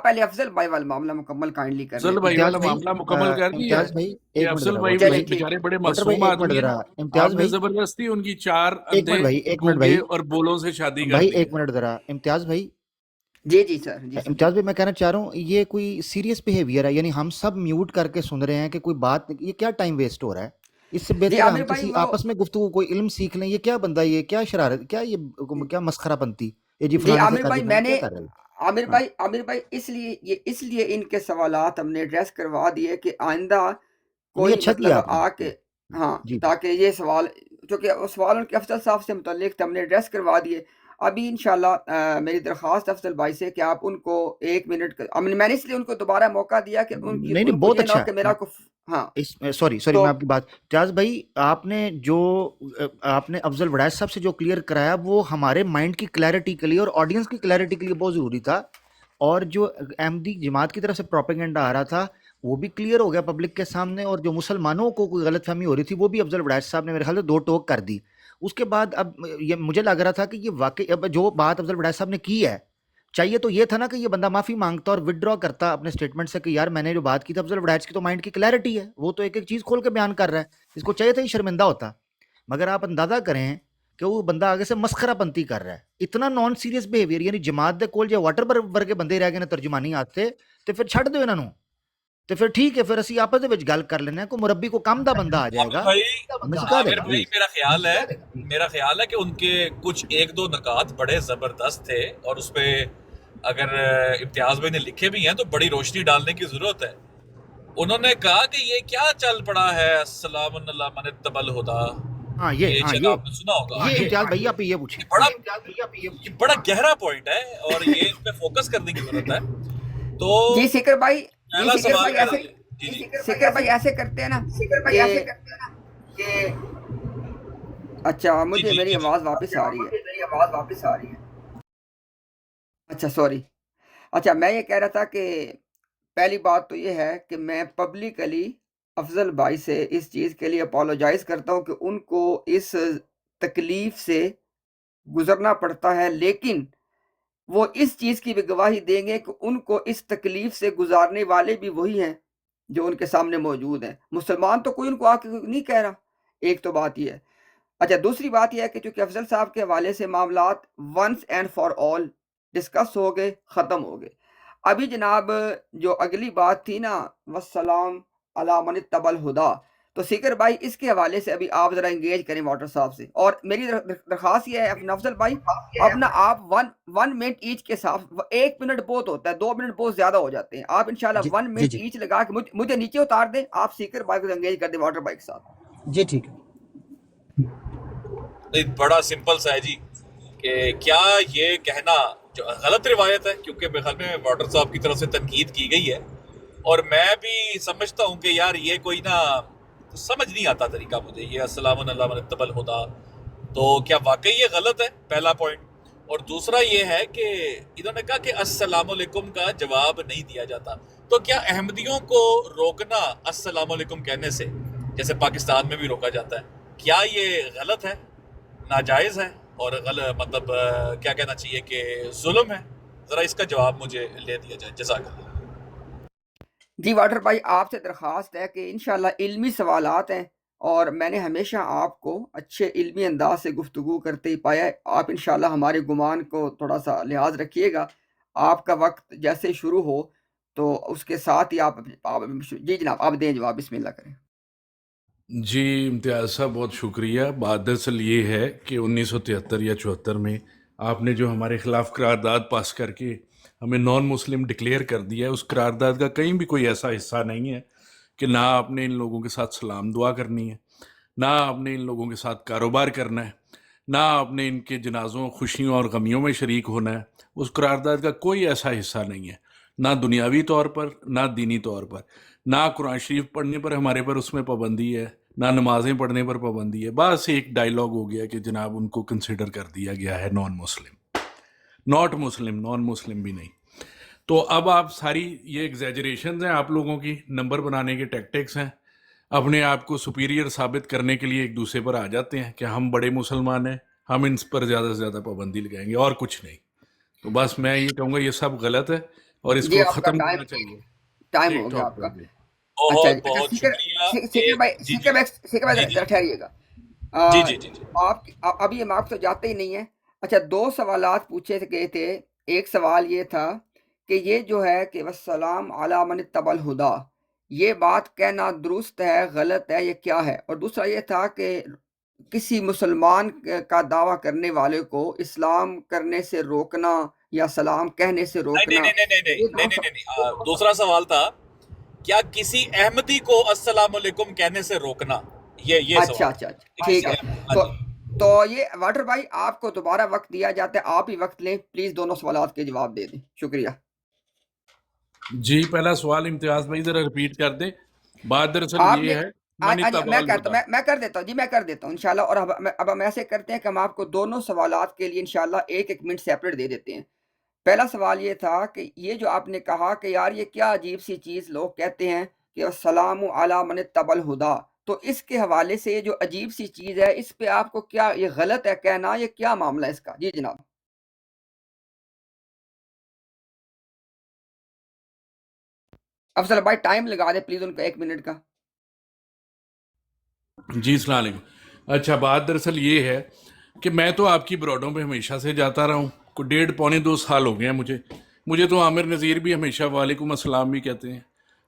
پہلے افضل بھائی والا معاملہ مکمل کائنڈلی کر افضل لیں. بھائی امتیاز والا بھائی معاملہ مکمل کر دیا ہے امتیاز بھائی کہ ایک منٹ افضل ذرا بھائی واٹر چلیں بھائی، ٹھیک. بیچارے بڑے واٹر بھائی معصوم ایک منٹ آدمی ہیں. ذرا، آپ امتیاز نے بھائی زبردستی ان کی 4 ایک اندھے، منٹ بھائی، ایک منٹ گونگے بھائی، اور بولوں سے شادی کر بھائی دی ہے. ایک منٹ ذرا امتیاز بھائی. جی سر امتیاز بھائی میں کہنا چاہ رہا ہوں یہ کوئی سیریس بیہیویئر ہے، یعنی ہم سب میوٹ کر کے سن رہے ہیں کہ کوئی بات، یہ کیا ٹائم ویسٹ ہو رہا ہے؟ اس سے جی بہتر ہے عامر ہم بھائی کسی وہ آپس میں گفتگو، کوئی علم سیکھ لیں. یہ کیا بندہ، یہ کیا شرارت، کیا یہ کیا مسخرہ پنتی، یہ جی جی فلانے سے عامر کر دی بھائی فلانے، میں کیا نے کر رہے ہیں؟ ہاں عامر بھائی اس لیے ان کے سوالات ہم نے ایڈریس کروا دیے کہ آئندہ نہیں، کوئی اچھا مطلب کیا آپ نے. آ کے، ہاں جی تاکہ یہ سوال، چونکہ وہ سوال ان کے افضل صاحب سے متعلق تھے، ہم نے ایڈریس کروا دیے. ابھی انشاءاللہ میری درخواست افضل بھائی سے کہ آپ ان کو 1 منٹ میں نے اس لیے ان کو دوبارہ موقع دیا کہ نہیں ان کو بہت یہ نہ ہو اچھا. کہ میرا کو، ہاں سوری تو میں آپ کی بات، امتیاز بھائی آپ نے افضل وڑائچ صاحب سے جو کلیئر کرایا وہ ہمارے مائنڈ کی کلیئرٹی کے لیے اور آڈینس کی کلیئرٹی کے لیے بہت ضروری تھا. اور جو احمدی جماعت کی طرف سے پروپیگنڈا آ رہا تھا وہ بھی کلیئر ہو گیا پبلک کے سامنے، اور جو مسلمانوں کو کوئی غلط فہمی ہو رہی تھی وہ بھی افضل وڑائچ صاحب نے میرے خیال سے 2 ٹوک کر دی. اس کے بعد اب یہ مجھے لگ رہا تھا کہ یہ واقعی اب جو بات افضل وڑائچ صاحب نے کی ہے، چاہیے تو یہ تھا نا کہ یہ بندہ معافی مانگتا اور وڈرا کرتا اپنے سٹیٹمنٹ سے کہ یار میں نے جو بات کی تھی، افضل وڑائچ کی تو مائنڈ کی کلیئرٹی ہے، وہ تو ایک ایک چیز کھول کے بیان کر رہا ہے، اس کو چاہیے تھا یہ شرمندہ ہوتا. مگر آپ اندازہ کریں کہ وہ بندہ آگے سے مسخرہ پنتی کر رہا ہے، اتنا نان سیریس بیہیویئر. یعنی جماعت دے کول جے واٹر ورگے بندے رہ گئے نے ترجمانی آتے تے پھر چھڈ دیو انہاں نوں، تے پھر ٹھیک ہے، پھر اسی آپس دے وچ گل کر لینے کوئی مربی کو کم دا بندہ آ جائے عامر گا بھائی ہمیں سکھا دے عامر گا. بھائی میرا خیال ہے کہ ان کے کچھ 1-2 نکات بڑے زبردست تھے، اور اس پہ اگر امتیاز بھائی نے لکھے بھی ہیں تو بڑی روشنی ڈالنے کی ضرورت ہے. انہوں نے کہا کہ یہ کیا چل پڑا ہے السلام اللہ من اتبع الہدی، ہاں یہ چل آپ نے سنا ہوگا. یہ امتیاز بھائی آپ یہ پوچھیں. یہ بڑا گہرا پوائنٹ ہے اور یہ اس پہ فوکس کرنے کی ضرورت ہے. تو جی سکر بھائی پہلا سوال میرا جی سکر بھائی ایسے کرتے ہیں نا کہ اچھا مجھے میری آواز واپس آ رہی ہے. اچھا سوری. اچھا میں یہ کہہ رہا تھا کہ پہلی بات تو یہ ہے کہ میں پبلکلی افضل بھائی سے اس چیز کے لیے اپولوجائز کرتا ہوں کہ ان کو اس تکلیف سے گزرنا پڑتا ہے، لیکن وہ اس چیز کی بھی گواہی دیں گے کہ ان کو اس تکلیف سے گزارنے والے بھی وہی ہیں جو ان کے سامنے موجود ہیں. مسلمان تو کوئی ان کو آ کے نہیں کہہ رہا. ایک تو بات یہ ہے. اچھا دوسری بات یہ ہے کہ چونکہ افضل صاحب کے حوالے سے معاملات once and for all discuss ہو گئے، ختم ہو گئے. ابھی جناب جو اگلی بات تھی نا والسلام علی من اتبع الہدی، تو سکر بھائی اس کے حوالے سے ابھی آپ ذرا انگیج کریں واٹر صاحب سے. اور میری درخواست یہ ہے اپنا افضل بھائی، اپنا آپ 1 منٹ ایچ کے ساتھ، 1 منٹ بہت ہوتا ہے، 2 منٹ بہت زیادہ ہو جاتے ہیں. آپ انشاءاللہ 1 منٹ ایچ لگا کے مجھے نیچے اتار دیں. آپ سکر بھائی کو انگیج کر دیں واٹر بھائی کے ساتھ. جی ٹھیک ہے. بڑا سمپل سا ہے جی کہ کیا یہ کہنا جو غلط روایت ہے، کیونکہ میرے خیال میں واٹر صاحب کی طرف سے تنقید کی گئی ہے اور میں بھی سمجھتا ہوں کہ یار یہ کوئی نا سمجھ نہیں آتا طریقہ مجھے، یہ السلام علی من اتبع الہدی، تو کیا واقعی یہ غلط ہے؟ پہلا پوائنٹ. اور دوسرا یہ ہے کہ انہوں نے کہا کہ السلام علیکم کا جواب نہیں دیا جاتا، تو کیا احمدیوں کو روکنا السلام علیکم کہنے سے، جیسے پاکستان میں بھی روکا جاتا ہے، کیا یہ غلط ہے، ناجائز ہے اور مطلب کیا کہنا چاہیے کہ ظلم ہے؟ ذرا اس کا جواب مجھے لے دیا جائے. جزاک اللہ. جی واٹر بھائی آپ سے درخواست ہے کہ انشاءاللہ علمی سوالات ہیں اور میں نے ہمیشہ آپ کو اچھے علمی انداز سے گفتگو کرتے ہی پایا ہے. آپ انشاءاللہ ہمارے گمان کو تھوڑا سا لحاظ رکھیے گا. آپ کا وقت جیسے شروع ہو تو اس کے ساتھ ہی آپ جی جناب آپ دیں جواب، بسم اللہ کریں. جی امتیاز صاحب بہت شکریہ. بات دراصل یہ ہے کہ 1973 یا 74 میں آپ نے جو ہمارے خلاف قرارداد پاس کر کے ہمیں نان مسلم ڈکلیئر کر دیا ہے، اس قرارداد کا کہیں بھی کوئی ایسا حصہ نہیں ہے کہ نہ آپ نے ان لوگوں کے ساتھ سلام دعا کرنی ہے، نہ آپ نے ان لوگوں کے ساتھ کاروبار کرنا ہے، نہ آپ نے ان کے جنازوں خوشیوں اور غمیوں میں شریک ہونا ہے. اس قرارداد کا کوئی ایسا حصہ نہیں ہے، نہ دنیاوی طور پر نہ دینی طور پر. نہ قرآن شریف پڑھنے پر ہمارے پر اس میں پابندی ہے، نہ نمازیں پڑھنے پر پابندی ہے. بس ایک ڈائیلاگ ہو گیا کہ جناب ان کو کنسیڈر کر دیا گیا ہے نان مسلم، ناٹ مسلم، نان مسلم بھی نہیں. تو اب آپ ساری یہ ایگزیجریشنز ہیں آپ لوگوں کی، نمبر بنانے کے ٹیکٹکس ہیں، اپنے آپ کو سپیریئر ثابت کرنے کے لیے ایک دوسرے پر آ جاتے ہیں کہ ہم بڑے مسلمان ہیں، ہم ان پر زیادہ سے زیادہ پابندی لگائیں گے اور کچھ نہیں. تو بس میں یہ کہوں گا یہ سب غلط ہے اور اس جی کو آپ کا ختم کرنا چاہیے. ٹائم ٹیک ہو گیا ٹاک آپ کا. کر کے. اچھا بہت بہت شکریہ. سیکر بھائی جی سیکر بھائی سیکر بھائی جی جی ذرا ٹھہریے گا. جی جی جی جی آپ ابھی ہم آپ تو جاتے ہی نہیں ہیں. اچھا 2 سوالات پوچھے گئے تھے. ایک سوال یہ تھا کہ یہ جو ہے کہ والسلام علی من اتبع الہدی، یہ بات کہنا درست ہے غلط ہے یہ کیا ہے؟ اور دوسرا یہ تھا کہ کسی مسلمان کا دعویٰ کرنے والے کو اسلام کرنے سے روکنا یا سلام کہنے سے روکنا. نہیں نہیں نہیں نہیں نہیں نہیں نہیں. دوسرا سوال تھا کیا کسی احمدی کو السلام علیکم کہنے سے روکنا، یہ اچھا سوال. ٹھیک ہے. ہاں تو یہ واٹر بھائی آپ کو دوبارہ وقت دیا جاتا ہے، آپ ہی وقت لیں پلیز، دونوں سوالات کے جواب دے دیں. شکریہ. جی پہلا سوال امتیاز بھائی ذرا ریپیٹ کر دیں. بات دراصل آپ یہ نے ہے من اتبع الہدی. میں کر دیتا ہوں جی، میں کر دیتا ہوں انشاءاللہ. اور اب ہم ایسے کرتے ہیں کہ ہم آپ کو دونوں سوالات کے لیے انشاءاللہ ایک منٹ سیپریٹ دے دیتے ہیں. پہلا سوال یہ تھا کہ یہ جو آپ نے کہا کہ یار یہ کیا عجیب سی چیز لوگ کہتے ہیں کہ السلام علی من اتبع الہدی، تو اس کے حوالے سے یہ جو عجیب سی چیز ہے اس پہ آپ کو کیا یہ غلط ہے کہنا، یہ کیا معاملہ ہے اس کا؟ جی جناب. افضل بھائی ٹائم لگا دیں پلیز ان کا 1 منٹ کا. جی السلام علیکم. اچھا بات دراصل یہ ہے کہ میں تو آپ کی براڈوں پہ ہمیشہ سے جاتا رہا ہوں، کو 1.5-2 سال ہو گئے ہیں مجھے تو عامر نذیر بھی ہمیشہ وعلیکم السلام بھی کہتے ہیں.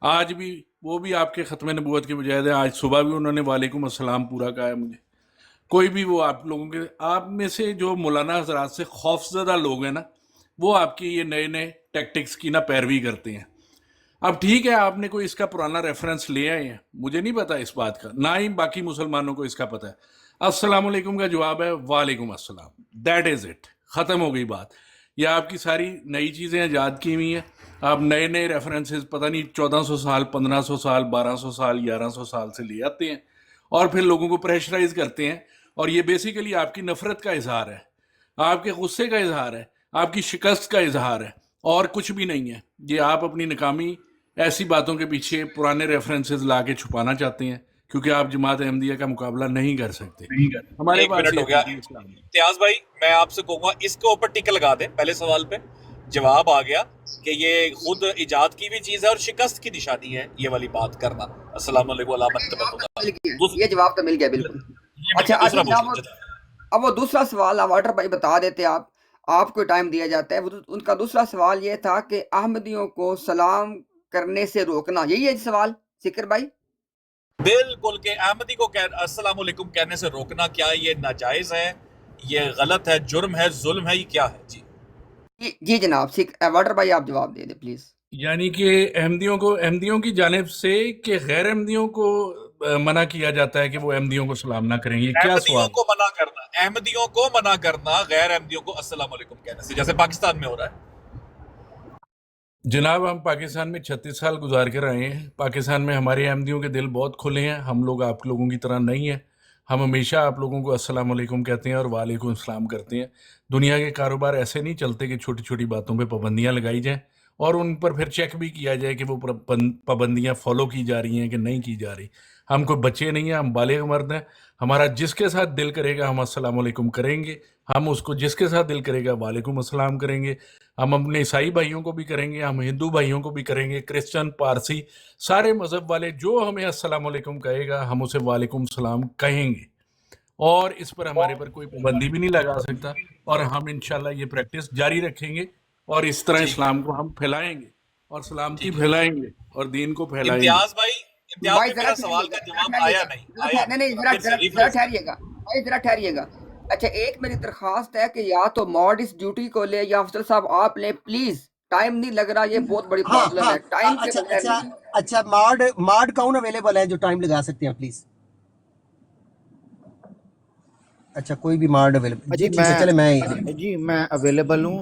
آج بھی وہ بھی آپ کے ختم نبوت کے بجائے آج صبح بھی انہوں نے وعلیکم السلام پورا کہا ہے مجھے. کوئی بھی وہ آپ لوگوں کے آپ میں سے جو مولانا حضرات سے خوف زدہ لوگ ہیں نا، وہ آپ کی یہ نئے نئے ٹیکٹکس کی نہ پیروی کرتے ہیں. اب ٹھیک ہے آپ نے کوئی اس کا پرانا ریفرنس لے آئے ہیں، مجھے نہیں پتا اس بات کا، نہ ہی باقی مسلمانوں کو اس کا پتہ ہے. السلام علیکم کا جواب ہے وعلیکم السلام، دیٹ از اٹ، ختم ہو گئی بات. یہ آپ کی ساری نئی چیزیں ایجاد کی ہوئی ہیں. آپ نئے نئے ریفرنسز پتہ نہیں 1400 سال 1500 سال 1200 سال 1100 سال سے لے آتے ہیں اور پھر لوگوں کو پریشرائز کرتے ہیں. اور یہ بیسیکلی آپ کی نفرت کا اظہار ہے، آپ کے غصے کا اظہار ہے، آپ کی شکست کا اظہار ہے اور کچھ بھی نہیں ہے. یہ آپ اپنی ناکامی ایسی باتوں کے پیچھے پرانے ریفرنسز لا کے چھپانا چاہتے ہیں کیونکہ آپ جماعت احمدیہ کا مقابلہ نہیں کر سکتے. ہمارے 1 پاس منٹ یہ ہو گیا. اسلام ہے. امتیاز بھائی میں آپ سے کہوں گا اس کے اوپر ٹک لگا دیں. پہلے سوال پہ جواب آ گیا کہ یہ خود ایجاد کی ہوئی چیز ہے اور شکست کی نشانی ہے یہ والی بات کرنا. السلام علیکم علام یہ جواب تو مل گیا بالکل. اچھا دوسرا جناب پوچھیں. اب وہ دوسرا سوال واٹر بھائی بتا دیتے، آپ کو ٹائم دیا جاتا ہے. ان کا دوسرا سوال یہ تھا کہ احمدیوں کو سلام کرنے سے روکنا، یہی ہے سوال سکر بھائی؟ بالکل کہ احمدی کو السلام علیکم کہنے سے روکنا کیا یہ ناجائز ہے، یہ غلط ہے، جرم ہے، ظلم ہے، یہ کیا ہے؟ جی جناب واٹر بھائی آپ جواب دے دیں پلیز. یعنی کہ احمدیوں کی جانب سے کہ غیر احمدیوں کو منع کیا جاتا ہے کہ وہ احمدیوں کو سلام نہ کریں، یہ کیا احمدیوں سوال؟ احمدیوں کو منع کرنا غیر احمدیوں کو السلام علیکم کہنے سے، جیسے پاکستان میں ہو رہا ہے. جناب ہم پاکستان میں 36 سال گزار کر آئے ہیں. پاکستان میں ہمارے احمدیوں کے دل بہت کھلے ہیں. ہم لوگ آپ لوگوں کی طرح نہیں ہیں. ہم ہمیشہ آپ لوگوں کو السلام علیکم کہتے ہیں اور وعلیکم السلام کرتے ہیں. دنیا کے کاروبار ایسے نہیں چلتے کہ چھوٹی چھوٹی باتوں پہ پابندیاں لگائی جائیں اور ان پر پھر چیک بھی کیا جائے کہ وہ پابندیاں فالو کی جا رہی ہیں کہ نہیں کی جا رہی. ہم کوئی بچے نہیں ہیں، ہم بالغ مرد ہیں. ہمارا جس کے ساتھ دل کرے گا ہم السلام علیکم کریں گے، ہم اس کو جس کے ساتھ دل کرے گا وعلیکم السلام کریں گے. ہم اپنے عیسائی بھائیوں کو بھی کریں گے، ہم ہندو بھائیوں کو بھی کریں گے، کرسچن، پارسی، سارے مذہب والے جو ہمیں السلام علیکم کہے گا ہم اسے وعلیکم السلام کہیں گے. اور اس پر ہمارے پر کوئی پابندی بھی نہیں لگا سکتا اور ہم انشاءاللہ یہ پریکٹس جاری رکھیں گے اور اس طرح اسلام کو ہم پھیلائیں گے اور سلامتی پھیلائیں گے اور دین کو پھیلائیں گے. امتیاز بھائی میں ذرا میرا سوال کا جواب آیا نہیں آیا نہیں نہیں پھر سے ذرا ریفریش ٹھہریے گا بھائی، ذرا ٹھہریے گا. اچھا ایک میری درخواست ہے کہ یا تو ماڈ اس ڈیوٹی کو لے یا افضل صاحب آپ لیں پلیز. ٹائم نہیں لگ رہا، یہ بہت بڑی ہاں پرابلم ہاں ہے، ٹائم کے اچھا بغیر اچھا نہیں. اچھا، مارڈ کون اویلیبل ہے جو ٹائم لگا سکتے ہیں پلیز؟ اچھا کوئی بھی مارڈ اویلیبل؟ جی ٹھیک ہے، چلے میں جی میں اویلیبل ہوں،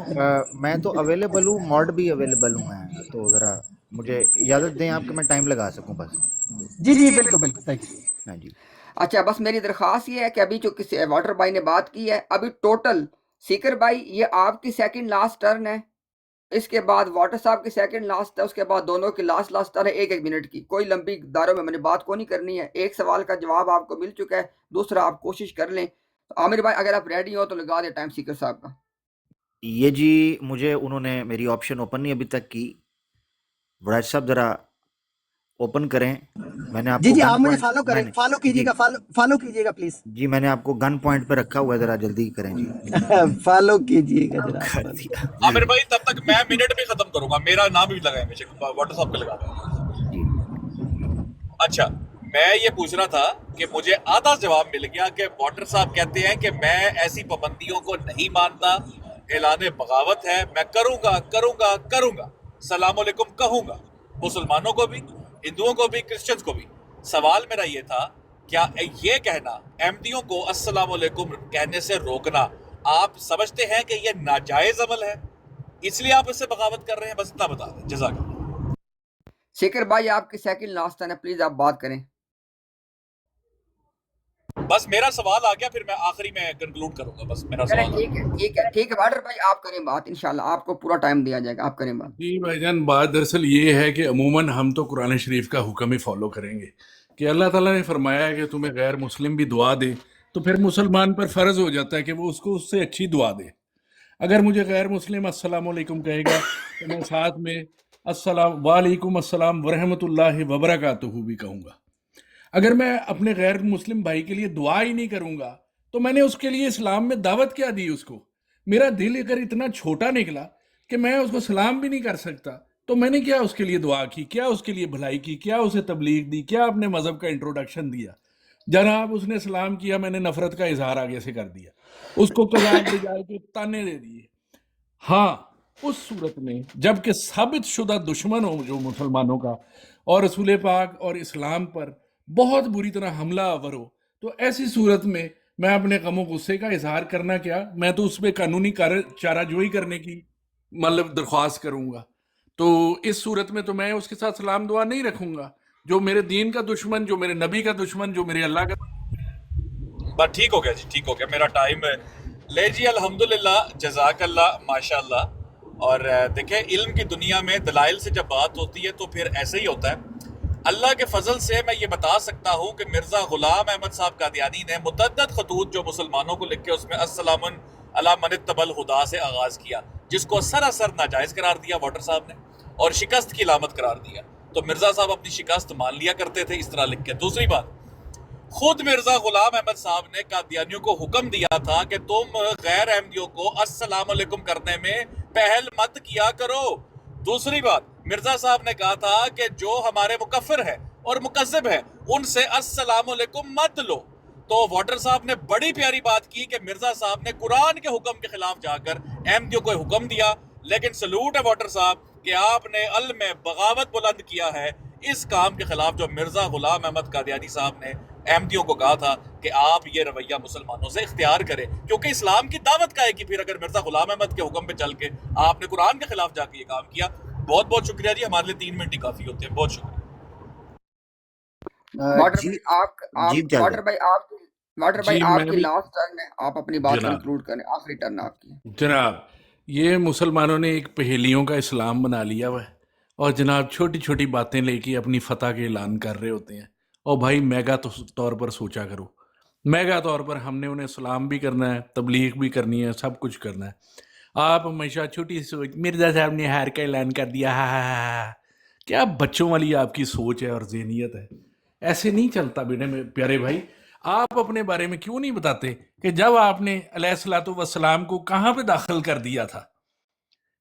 میں تو اویلیبل ہوں، ماڈ بھی اویلیبل ہوں میں، تو ذرا مجھے اجازت دیں آپ کہ میں ٹائم لگا سکوں بس. جی جی بالکل بالکل، تھینک یو. ہاں جی. اچھا بس میری درخواست یہ ہے کہ ابھی جو کسی واٹر بھائی نے بات کی ہے، ابھی ٹوٹل سیکر بھائی یہ آپ کی سیکنڈ لاسٹ ٹرن ہے، اس کے بعد واٹر صاحب کی سیکنڈ لاسٹ ہے، اس کے بعد دونوں کی لاسٹ ٹرن ہے 1 منٹ کی. کوئی لمبی داروں میں نے بات کو نہیں کرنی ہے. ایک سوال کا جواب آپ کو مل چکا ہے، دوسرا آپ کوشش کر لیں. عامر بھائی اگر آپ ریڈی ہو تو لگا دیں ٹائم سیکر صاحب کا. یہ جی مجھے انہوں نے میری آپشن اوپن نہیں ابھی تک کی. وراج صاحب ذرا اوپن کریں. میں نے آپ جی کو جی گن آپ مجھے پوائنٹ فالو کریں، فالو کیجیے جی گا، فالو کیجیے گا پلیز. جی میں نے آپ کو گن پوائنٹ پہ رکھا ہوا ہے، ذرا جلدی کریں جی. فالو کیجیے گا جناب. کر دیا عامر بھائی تب تک میں منٹ بھی ختم کروں گا، میرا نام بھی لگائیں بے شک، واٹر صاحب پہ لگا دیں. جی. اچھا میں یہ پوچھ رہا تھا کہ مجھے آدھا جواب مل گیا کہ واٹر صاحب کہتے ہیں کہ میں ایسی پابندیوں کو نہیں مانتا، اعلان بغاوت ہے، میں کروں گا کروں گا کروں گا، السلام علیکم کہوں گا، مسلمانوں کو بھی، ہندوؤں کو بھی، کرسچنز کو بھی. سوال میرا یہ تھا، کیا یہ کہنا احمدیوں کو السلام علیکم کہنے سے روکنا آپ سمجھتے ہیں کہ یہ ناجائز عمل ہے، اس لیے آپ اس سے بغاوت کر رہے ہیں؟ بس اتنا بتا دیں، جزاک اللہ. سیکر بھائی آپ کی سیکنڈ لاسٹ ٹرن ہے، پلیز آپ بات کریں. بس میرا سوال آ گیا، پھر میں آخری میں کنکلوڈ کروں گا. بس میرا چلیں سوال آ ٹھیک گیا. ہے ٹھیک ہے ٹھیک ہے واٹر بھائی آپ کریں بات، انشاءاللہ آپ کو پورا ٹائم دیا جائے گا، آپ کریں بات. جی بھائی جان، بات دراصل یہ ہے کہ عموماً ہم تو قرآن شریف کا حکم ہی فالو کریں گے کہ اللہ تعالیٰ نے فرمایا ہے کہ تمہیں غیر مسلم بھی دعا دے تو پھر مسلمان پر فرض ہو جاتا ہے کہ وہ اس کو اس سے اچھی دعا دے. اگر مجھے غیر مسلم السلام علیکم کہے گا تو میں ساتھ میں وعلیکم السلام ورحمۃ اللہ وبرکاتہ بھی کہوں گا. اگر میں اپنے غیر مسلم بھائی کے لیے دعا ہی نہیں کروں گا تو میں نے اس کے لیے اسلام میں دعوت کیا دی؟ اس کو میرا دل اگر اتنا چھوٹا نکلا کہ میں اس کو سلام بھی نہیں کر سکتا تو میں نے کیا اس کے لیے دعا کی، کیا اس کے لیے بھلائی کی، کیا اسے تبلیغ دی، کیا اپنے مذہب کا انٹروڈکشن دیا؟ جناب اس نے سلام کیا، میں نے نفرت کا اظہار آگے سے کر دیا، اس کو کلام بجائے کے تانے دے دیے. ہاں اس صورت میں جب کہ ثابت شدہ دشمن ہو جو مسلمانوں کا اور رسول پاک اور اسلام پر بہت بری طرح حملہ آور ہو، تو ایسی صورت میں میں اپنے غم و غصے کا اظہار کرنا کیا، میں تو اس پہ قانونی چارہ جوئی کرنے کی درخواست کروں گا. تو اس صورت میں تو میں اس کے ساتھ سلام دعا نہیں رکھوں گا. جو میرے دین کا دشمن، جو میرے نبی کا دشمن، جو میرے اللہ کا بس ٹھیک ہو گیا جی، ٹھیک ہو گیا، میرا ٹائم ہے. لے جی الحمدللہ، جزاک اللہ، ماشاء اللہ. اور دیکھیں علم کی دنیا میں دلائل سے جب بات ہوتی ہے تو پھر ایسے ہی ہوتا ہے. اللہ کے فضل سے میں یہ بتا سکتا ہوں کہ مرزا غلام احمد صاحب قادیانی نے متعدد خطوط جو مسلمانوں کو لکھ کے اس میں السلام علی من اتبع الہدی سے آغاز کیا، جس کو سراسر ناجائز قرار دیا واٹر صاحب نے اور شکست کی علامت قرار دیا. تو مرزا صاحب اپنی شکست مان لیا کرتے تھے اس طرح لکھ کے. دوسری بات، خود مرزا غلام احمد صاحب نے قادیانیوں کو حکم دیا تھا کہ تم غیر احمدیوں کو السلام علیکم کرنے میں پہل مت کیا کرو. دوسری بات، مرزا صاحب نے کہا تھا کہ جو ہمارے مکفر ہے اور مکذب ہے ان سے السلام علیکم مت لو. تو واٹر صاحب نے بڑی پیاری بات کی کہ مرزا صاحب نے قرآن کے حکم کے خلاف جا کر احمدیوں کو حکم دیا. لیکن سلوٹ ہے واٹر صاحب کہ آپ نے علم میں بغاوت بلند کیا ہے اس کام کے خلاف جو مرزا غلام احمد قادیانی صاحب نے احمدیوں کو کہا تھا کہ آپ یہ رویہ مسلمانوں سے اختیار کریں، کیونکہ اسلام کی دعوت کا ہے کہ پھر اگر مرزا غلام احمد کے حکم پہ چل کے آپ نے قرآن کے خلاف جا کے یہ کام کیا. بہت بہت شکریہ جی، ہمارے لیے 3 منٹ ہی کافی ہوتے ہیں. بہت شکریہ. واٹر جی بھائی چل واٹر بھائی جی آپ میں کی بھی لاسٹ ٹرن ہے، آپ اپنی بات جناب کنکلوڈ کریں، آخری ٹرن آپ کی. جناب یہ مسلمانوں نے ایک پہیلیوں کا اسلام بنا لیا ہوا ہے اور جناب چھوٹی چھوٹی باتیں لے کے اپنی فتح کے اعلان کر رہے ہوتے ہیں. اور بھائی میگا طور پر سوچا کرو، میگا طور پر ہم نے انہیں سلام بھی کرنا ہے، تبلیغ بھی کرنی ہے، سب کچھ کرنا ہے. آپ ہمیشہ چھوٹی سوچ، مرزا صاحب نے ہار کا اعلان کر دیا، ہاں کیا بچوں والی آپ کی سوچ ہے اور ذہنیت ہے. ایسے نہیں چلتا بیٹے میں پیارے بھائی. آپ اپنے بارے میں کیوں نہیں بتاتے کہ جب آپ نے علیہ الصلوۃ والسلام کو کہاں پہ داخل کر دیا تھا؟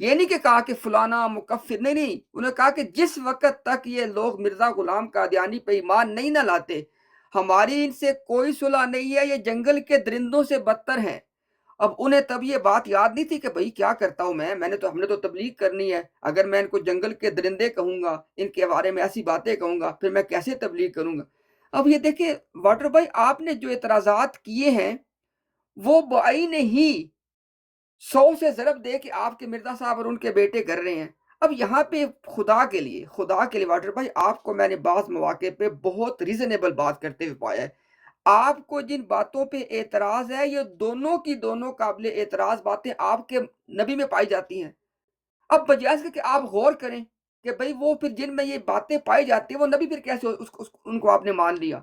یہ نہیں کہ کہا کہ فلانا مکفر، نہیں، انہوں نے کہا کہ جس وقت تک یہ لوگ مرزا غلام قادیانی پہ ایمان نہیں نہ لاتے ہماری ان سے کوئی صلح نہیں ہے، یہ جنگل کے درندوں سے بدتر ہیں۔ اب انہیں تب یہ بات یاد نہیں تھی کہ بھئی کیا کرتا ہوں میں نے تو ہم نے تو تبلیغ کرنی ہے، اگر میں ان کو جنگل کے درندے کہوں گا، ان کے بارے میں ایسی باتیں کہوں گا، پھر میں کیسے تبلیغ کروں گا؟ اب یہ دیکھیں واٹر بھائی، آپ نے جو اعتراضات کیے ہیں وہ بعین ہی 100 سے ضرب دے کہ آپ کے مرزا صاحب اور ان کے بیٹے کر رہے ہیں۔ اب یہاں پہ خدا کے لیے واٹر بھائی، آپ کو میں نے بعض مواقع پہ بہت ریزنیبل بات کرتے ہوئے پایا ہے۔ آپ کو جن باتوں پہ اعتراض ہے یہ دونوں کی دونوں قابل اعتراض باتیں آپ کے نبی میں پائی جاتی ہیں۔ اب بجائے اس کے کہ آپ غور کریں کہ بھئی وہ پھر جن میں یہ باتیں پائی جاتی ہیں وہ نبی پھر کیسے ان کو آپ نے مان لیا؟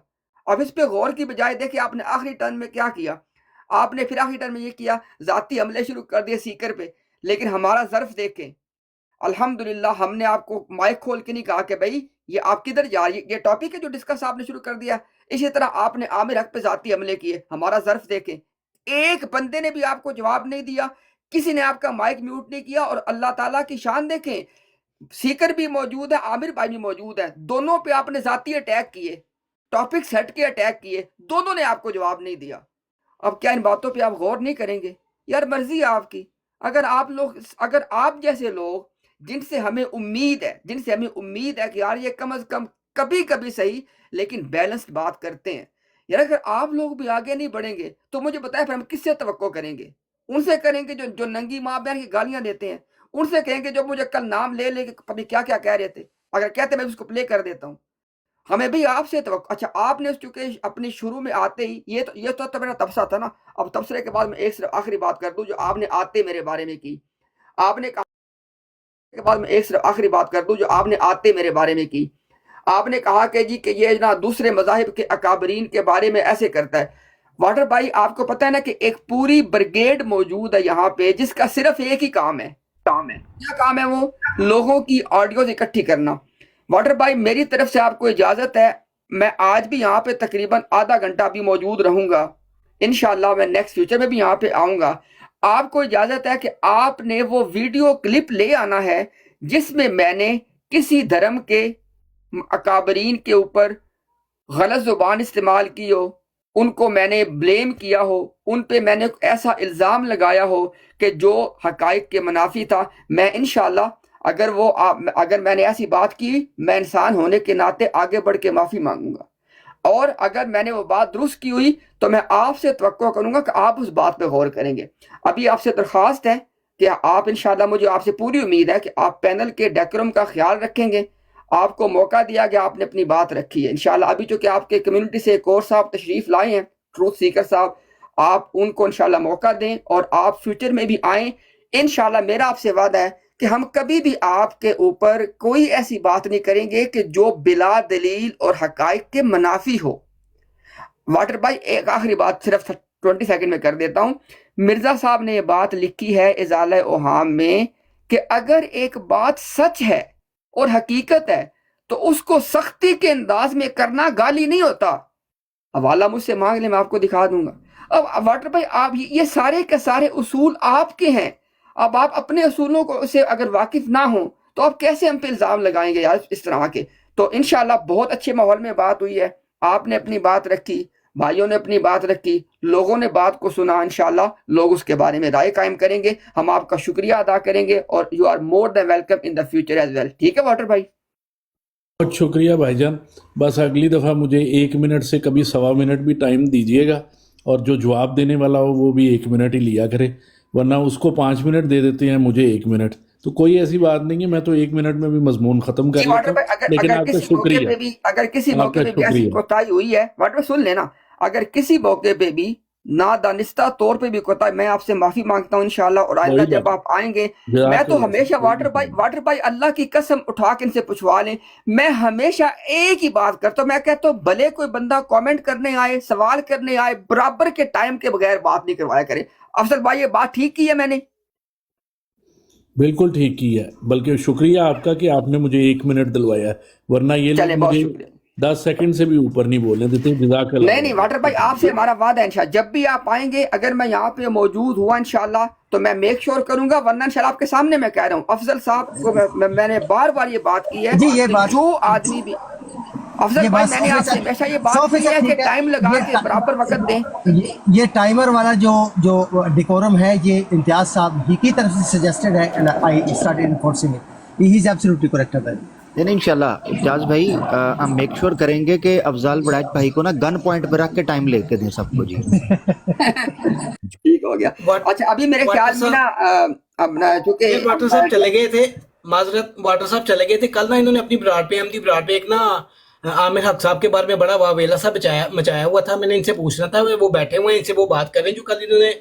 اب اس پہ غور کی بجائے دیکھیں آپ نے آخری ٹرن میں کیا کیا، آپ نے پھر آخری ٹرن میں یہ کیا ذاتی حملے شروع کر دیے سیکر پہ۔ لیکن ہمارا ظرف دیکھیں، الحمدللہ ہم نے آپ کو مائک کھول کے نہیں کہا کہ بھئی یہ آپ کدھر جا رہی ہے، یہ ٹاپک ہے جو ڈسکس آپ نے شروع کر دیا۔ اسی طرح آپ نے عامر حق پہ ذاتی حملے کیے، ہمارا ظرف دیکھیں، ایک بندے نے بھی آپ کو جواب نہیں دیا، کسی نے آپ کا مائک میوٹ نہیں کیا، اور اللہ تعالیٰ کی شان دیکھیں، سیکر بھی موجود ہے، عامر بھائی بھی موجود ہے، دونوں پہ آپ نے ذاتی اٹیک کیے، ٹاپک سیٹ کے اٹیک کیے، دونوں نے آپ کو جواب نہیں دیا۔ اب کیا ان باتوں پہ آپ غور نہیں کریں گے؟ یار مرضی ہے آپ کی، اگر آپ جیسے لوگ جن سے ہمیں امید ہے کہ یار یہ کم از کم کبھی کبھی صحیح لیکن بیلنسڈ بات کرتے ہیں، یار اگر آپ لوگ بھی آگے نہیں بڑھیں گے تو مجھے بتائیں پھر ہم کس سے توقع کریں گے؟ ان سے کریں گے جو ننگی ماں بہن کی گالیاں دیتے ہیں، ان سے کہیں گے جو مجھے کل نام لے کے پتہ کیا کیا کہہ رہے تھے، اگر کہتے میں اس کو پلے کر دیتا ہوں۔ ہمیں بھی آپ سے توقع، اچھا آپ نے چونکہ اپنی شروع میں آتے ہی یہ تو میرا تبصرہ تھا نا، اب تبصرے کے بعد میں ایک صرف آخری بات کر دوں جو آپ نے آتے میرے بارے میں کی، آپ نے آپ نے کہا کہ جی کہ یہ نا دوسرے مذاہب کے اکابرین کے بارے میں ایسے کرتا ہے۔ واٹر بھائی آپ کو پتہ ہے نا کہ ایک پوری بریگیڈ موجود ہے یہاں پہ جس کا صرف ایک ہی کام ہے، کیا کام ہے؟ وہ لوگوں کی آڈیوز اکٹھی کرنا۔ واٹر بھائی میری طرف سے آپ کو اجازت ہے، میں آج بھی یہاں پہ تقریباً آدھا گھنٹہ بھی موجود رہوں گا، انشاءاللہ میں نیکسٹ فیوچر میں بھی یہاں پہ آؤں گا۔ آپ کو اجازت ہے کہ آپ نے وہ ویڈیو کلپ لے آنا ہے جس میں میں نے کسی دھرم کے اکابرین کے اوپر غلط زبان استعمال کی ہو، ان کو میں نے بلیم کیا ہو، ان پہ میں نے ایسا الزام لگایا ہو کہ جو حقائق کے منافی تھا۔ میں انشاءاللہ اگر میں نے ایسی بات کی، میں انسان ہونے کے ناطے آگے بڑھ کے معافی مانگوں گا، اور اگر میں نے وہ بات درست کی ہوئی تو میں آپ سے توقع کروں گا کہ آپ اس بات پہ غور کریں گے۔ ابھی آپ سے درخواست ہے کہ آپ انشاءاللہ آپ سے پوری امید ہے کہ آپ پینل کے ڈیکورم کا خیال رکھیں گے۔ آپ کو موقع دیا گیا، آپ نے اپنی بات رکھی ہے انشاءاللہ۔ ابھی چونکہ آپ کے کمیونٹی سے ایک اور صاحب تشریف لائے ہیں، ٹروتھ سیکر صاحب، آپ ان کو انشاءاللہ موقع دیں اور آپ فیوچر میں بھی آئیں انشاءاللہ۔ میرا آپ سے وعدہ ہے کہ ہم کبھی بھی آپ کے اوپر کوئی ایسی بات نہیں کریں گے کہ جو بلا دلیل اور حقائق کے منافی ہو۔ واٹر بھائی ایک آخری بات صرف 20 سیکنڈ میں کر دیتا ہوں۔ مرزا صاحب نے یہ بات لکھی ہے ازالہ اوہام میں کہ اگر ایک بات سچ ہے اور حقیقت ہے تو اس کو سختی کے انداز میں کرنا گالی نہیں ہوتا۔ حوالہ مجھ سے مانگ لیں، میں آپ کو دکھا دوں گا۔ اب واٹر بھائی آپ یہ سارے کے سارے اصول آپ کے ہیں، اب آپ اپنے اصولوں کو سے اگر واقف نہ ہوں تو آپ کیسے ہم پہ الزام لگائیں گے یار اس طرح کے؟ تو انشاءاللہ بہت اچھے ماحول میں بات ہوئی ہے، آپ نے اپنی بات رکھی، بھائیوں نے اپنی بات رکھی، لوگوں نے بات کو سنا، انشاءاللہ لوگ اس کے بارے میں رائے قائم کریں گے۔ ہم آپ کا شکریہ ادا کریں گے اور you are more than welcome in the future as well. ٹھیک ہے واٹر بھائی؟ بہت شکریہ بھائی جان، بس اگلی دفعہ مجھے 1 منٹ سے کبھی 1.25 منٹ بھی ٹائم دیجیے گا، اور جو جواب دینے والا ہو وہ بھی 1 منٹ ہی لیا کرے، ورنہ اس کو 5 منٹ دے دیتے ہیں، مجھے 1 منٹ۔ تو کوئی ایسی بات نہیں ہے، میں تو 1 منٹ میں بھی مضمون ختم کر لیتا ہوں، لیکن آپ کا شکریہ، اگر کسی موقع پہ بھی ایسی کوتاہی ہوئی ہے واٹر بھائی سن لینا، اگر کسی موقع پہ بھی نادانستہ طور پہ بھی کوتاہی، میں آپ سے معافی مانگتا ہوں انشاءاللہ، اور آئندہ جب آپ آئیں گے میں تو ہمیشہ واٹر بھائی اللہ کی قسم اٹھا کے ان سے پوچھوا لیں، میں ہمیشہ ایک ہی بات کرتا ہوں، میں کہتا ہوں بھلے کوئی بندہ کامنٹ کرنے آئے، سوال کرنے آئے، برابر کے ٹائم کے بغیر بات نہیں کروایا کرے۔ افضل بھائی یہ بات ٹھیک کی ہے میں نے؟ بالکل ٹھیک کی ہے، بلکہ شکریہ آپ کا کہ آپ نے مجھے 1 منٹ دلوایا ہے، ورنہ یہ لوگ مجھے 10 سیکنڈ سے بھی اوپر نہیں بولنے دیتے۔ جزاک اللہ۔ نہیں واٹر بھائی آپ سے ہمارا وعدہ ہے انشاءاللہ جب بھی آپ آئیں گے، اگر میں یہاں پہ موجود ہوا انشاءاللہ تو میں میک شور کروں گا, ورنہ انشاءاللہ آپ کے سامنے میں کہہ رہا ہوں, افضل صاحب کو میں نے بار بار یہ بات کی ہے جی یہ کہ بات جو آدمی بھی افضل بھائی میں نے آپ سے ہمیشہ یہ بات کی ہے کہ ٹائم لگا کے برابر وقت دیں. یہ ٹائمر والا جو ڈیکورم ہے یہ امتیاز صاحب ہی کی طرف سے سجیسٹڈ ہے, I started enforcing it, he is absolutely correct. نہیں انشاءاللہ امتیاز بھائی ہم میک شور کریں گے کہ افضال بڑاج بھائی کو نا گن پوائنٹ پہ رکھ کے ٹائم لے کے دیں سب کو. جی ٹھیک ہو گیا. اچھا ابھی میرے خیال میں نا اپنا چونکہ واٹر صاحب چلے گئے تھے, معذرت واٹر صاحب چلے گئے تھے کل نا, انہوں نے اپنی براڈ پہ احمدی براڈ پہ ایک نا عامر حق صاحب کے بارے میں بڑا واویلا سا مچایا ہوا تھا. میں نے ان سے پوچھنا تھا, وہ بیٹھے ہوئے ہیں, ان سے وہ بات کر رہے ہیں جو کل انہوں نے